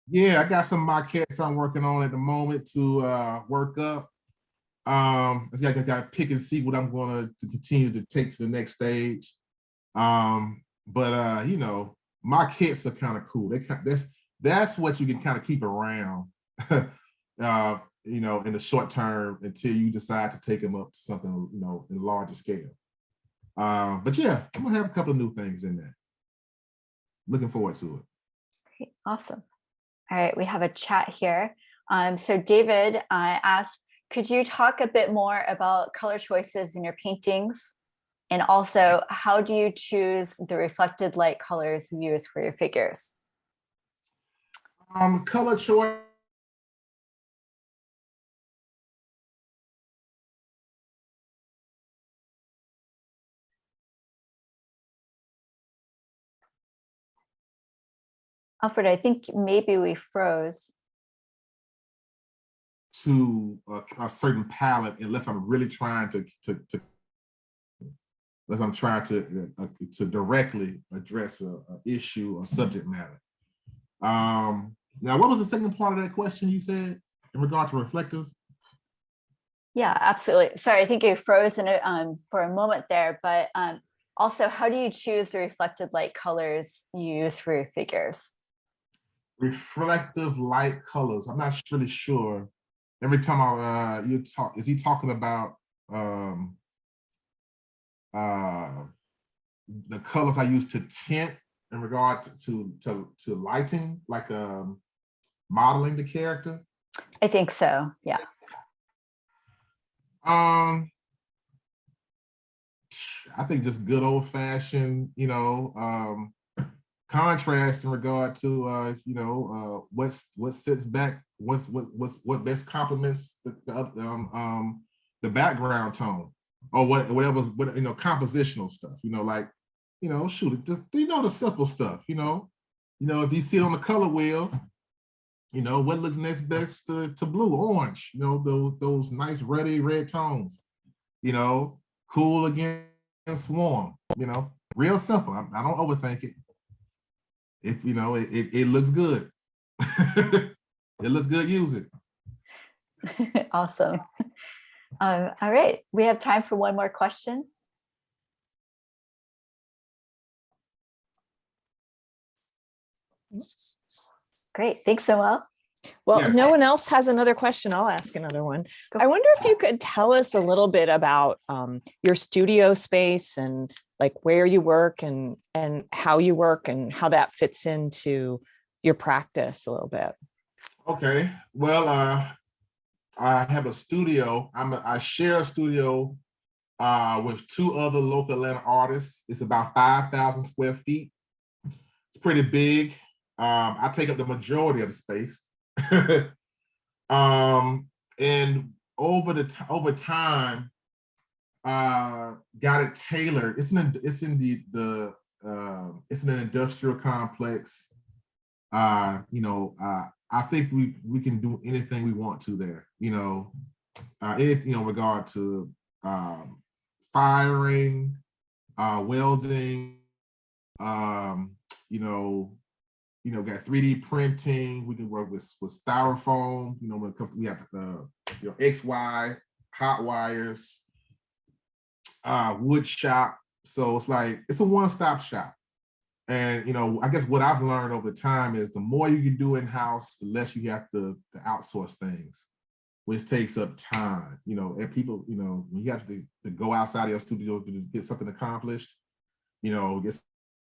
Yeah, I got some maquettes I'm working on at the moment to work up. I got to pick and see what I'm going to continue to take to the next stage. But maquettes are kind of cool. That's what you can kind of keep around, in the short term until you decide to take them up to something, in a larger scale. But yeah, I'm gonna have a couple of new things in there. Looking forward to it. Okay, awesome. All right, we have a chat here. So David asked, could you talk a bit more about color choices in your paintings? And also, how do you choose the reflected light colors you use for your figures? Color choice. Alfred, I think maybe we froze. To a certain palette, unless I'm really trying to directly address a issue or subject matter. Now, what was the second part of that question you said in regard to reflective? Yeah, absolutely. Sorry, I think you froze in it for a moment there, but also, how do you choose the reflected light colors you use for your figures? Reflective light colors. I'm not really sure. Every time you talk, is he talking about the colors I use to tint in regard to lighting, like modeling the character? I think so, yeah. I think just good old fashioned, contrast in regard to what sits back, what best complements the background tone. or whatever, compositional stuff, like, shoot, just, the simple stuff, if you see it on the color wheel, what looks next best to blue, orange, those nice ruddy red tones, cool against warm, real simple. I don't overthink it. If, it looks good. It looks good, use it. Awesome. All right, we have time for one more question. Great, thanks, Noel. Well, Yes. if no one else has another question, I'll ask another one. I wonder if you could tell us a little bit about your studio space and like where you work and how you work and how that fits into your practice a little bit. Okay, well, I have a studio. I share a studio with two other local Atlanta artists. It's about 5,000 square feet. It's pretty big. I take up the majority of the space. And over time, got it tailored. It's an industrial complex. I think we can do anything we want to there. Anything in regard to firing, welding, got 3D printing. We can work with styrofoam. When it comes, we have XY, hot wires, wood shop. So it's a one-stop shop. And I guess what I've learned over time is the more you can do in-house, the less you have to outsource things, which takes up time. And people, when you have to go outside of your studio to get something accomplished, get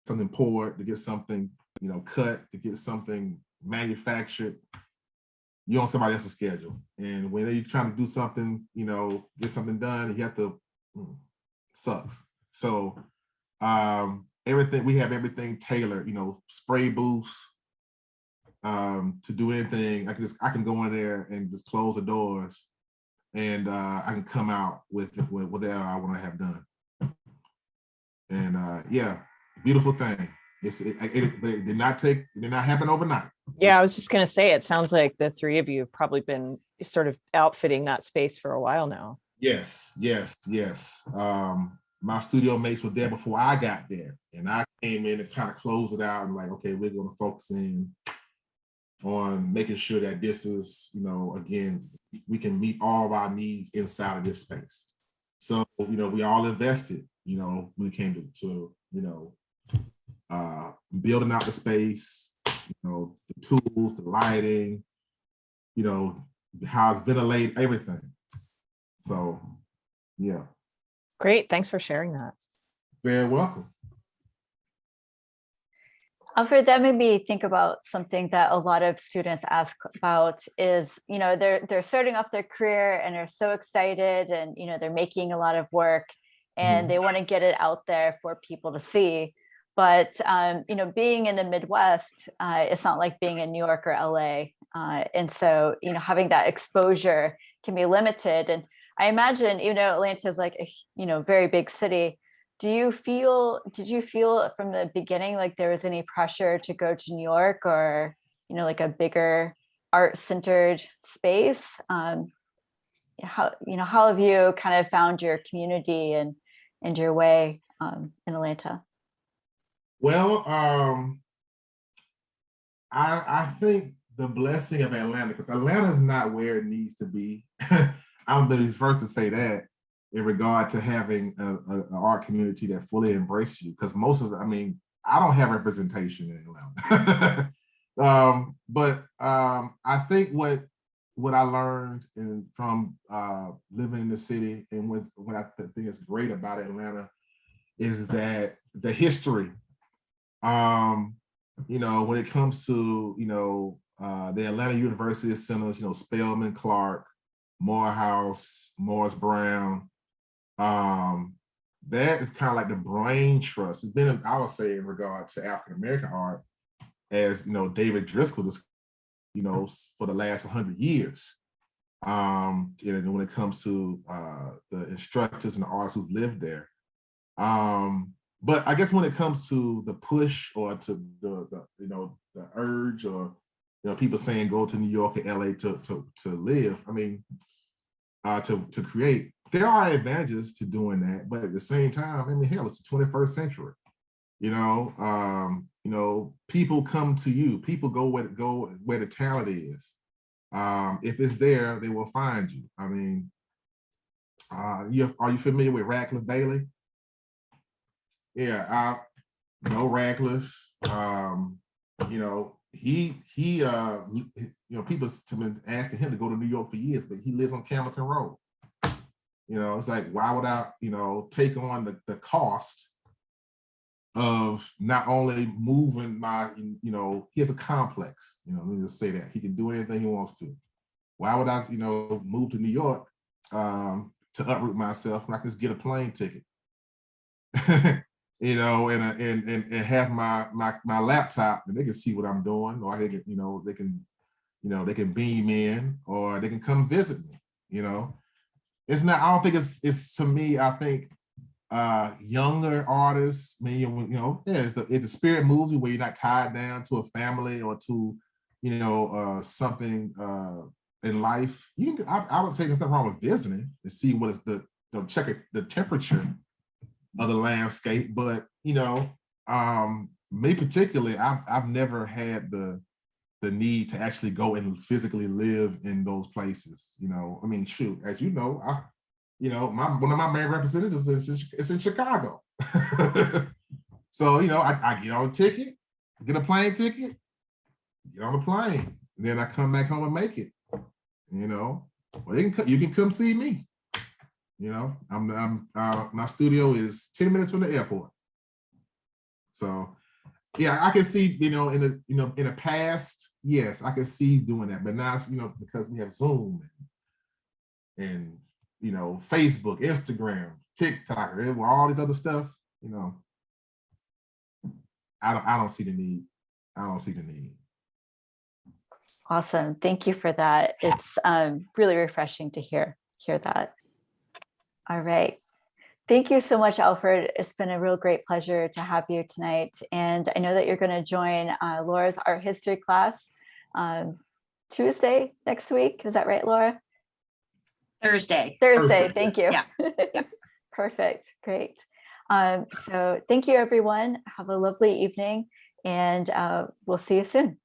something poured, to get something cut, to get something manufactured, you're on somebody else's schedule. And when you're trying to do something, get something done, you have to, sucks. So we have everything tailored, spray booths, to do anything. I can go in there and just close the doors and I can come out with whatever I want to have done. And yeah, beautiful thing. It did not happen overnight. Yeah, I was just going to say, it sounds like the three of you have probably been sort of outfitting that space for a while now. Yes. My studio mates were there before I got there, and I came in and kind of closed it out and like, okay, we're going to focus in on making sure that this is, again, we can meet all of our needs inside of this space. So, we all invested, when it came to building out the space, the tools, the lighting, how it's ventilated, everything. So, yeah. Great. Thanks for sharing that. Very welcome. Alfred, that made me think about something that a lot of students ask about is, they're starting off their career and are so excited and, they're making a lot of work and they want to get it out there for people to see. But, being in the Midwest, it's not like being in New York or LA. And so, having that exposure can be limited. And I imagine, Atlanta is like a, very big city. Did you feel from the beginning like there was any pressure to go to New York or, like a bigger art-centered space? How have you kind of found your community and your way in Atlanta? Well, I think the blessing of Atlanta, because Atlanta is not where it needs to be. I'm the first to say that in regard to having an art community that fully embraces you, because most of it, I don't have representation in Atlanta. But I think what I learned from living in the city, and what I think is great about Atlanta is that the history, when it comes to, the Atlanta University Centers, Spelman, Clark, Morehouse, Morris Brown, that is kind of like the brain trust. It's been, I would say, in regard to African-American art, as David Driscoll, for the last 100 years. And when it comes to the instructors and the artists who've lived there. But I guess when it comes to the push or to the urge, or people saying go to New York or LA to live, I mean, to create, there are advantages to doing that, but at the same time, I mean, hell, it's the 21st century. People come to you. People go where the talent is. If it's there, they will find you. I mean, are you familiar with Radcliffe Bailey? Yeah, Radcliffe. People have been asking him to go to New York for years, but he lives on Camilton Road. It's like, why would I, take on the cost of not only moving my, he has a complex, let me just say that. He can do anything he wants to. Why would I, move to New York to uproot myself when I can just get a plane ticket? And have my laptop, and they can see what I'm doing, or they can, they can beam in, or they can come visit me. It's not, I don't think it's to me, I think younger artists, I mean, if the spirit moves you where you're not tied down to a family or to, something in life, I would say there's nothing wrong with visiting to see what is check the temperature of the landscape. But me particularly, I've never had the need to actually go and physically live in those places. I mean, shoot, as you know, one of my main representatives is in Chicago. So I get on a ticket, get a plane ticket, get on a plane, and then I come back home and make it. Well, you can come see me. My studio is 10 minutes from the airport. So yeah, I can see, in the past, yes, I can see doing that. But now, because we have Zoom and Facebook, Instagram, TikTok, all these other stuff, I don't see the need. I don't see the need. Awesome. Thank you for that. It's really refreshing to hear that. All right. Thank you so much, Alfred. It's been a real great pleasure to have you tonight. And I know that you're going to join Laura's art history class Tuesday next week. Is that right, Laura? Thursday. Thank you. Yeah. Perfect. Great. So thank you, everyone. Have a lovely evening, and we'll see you soon.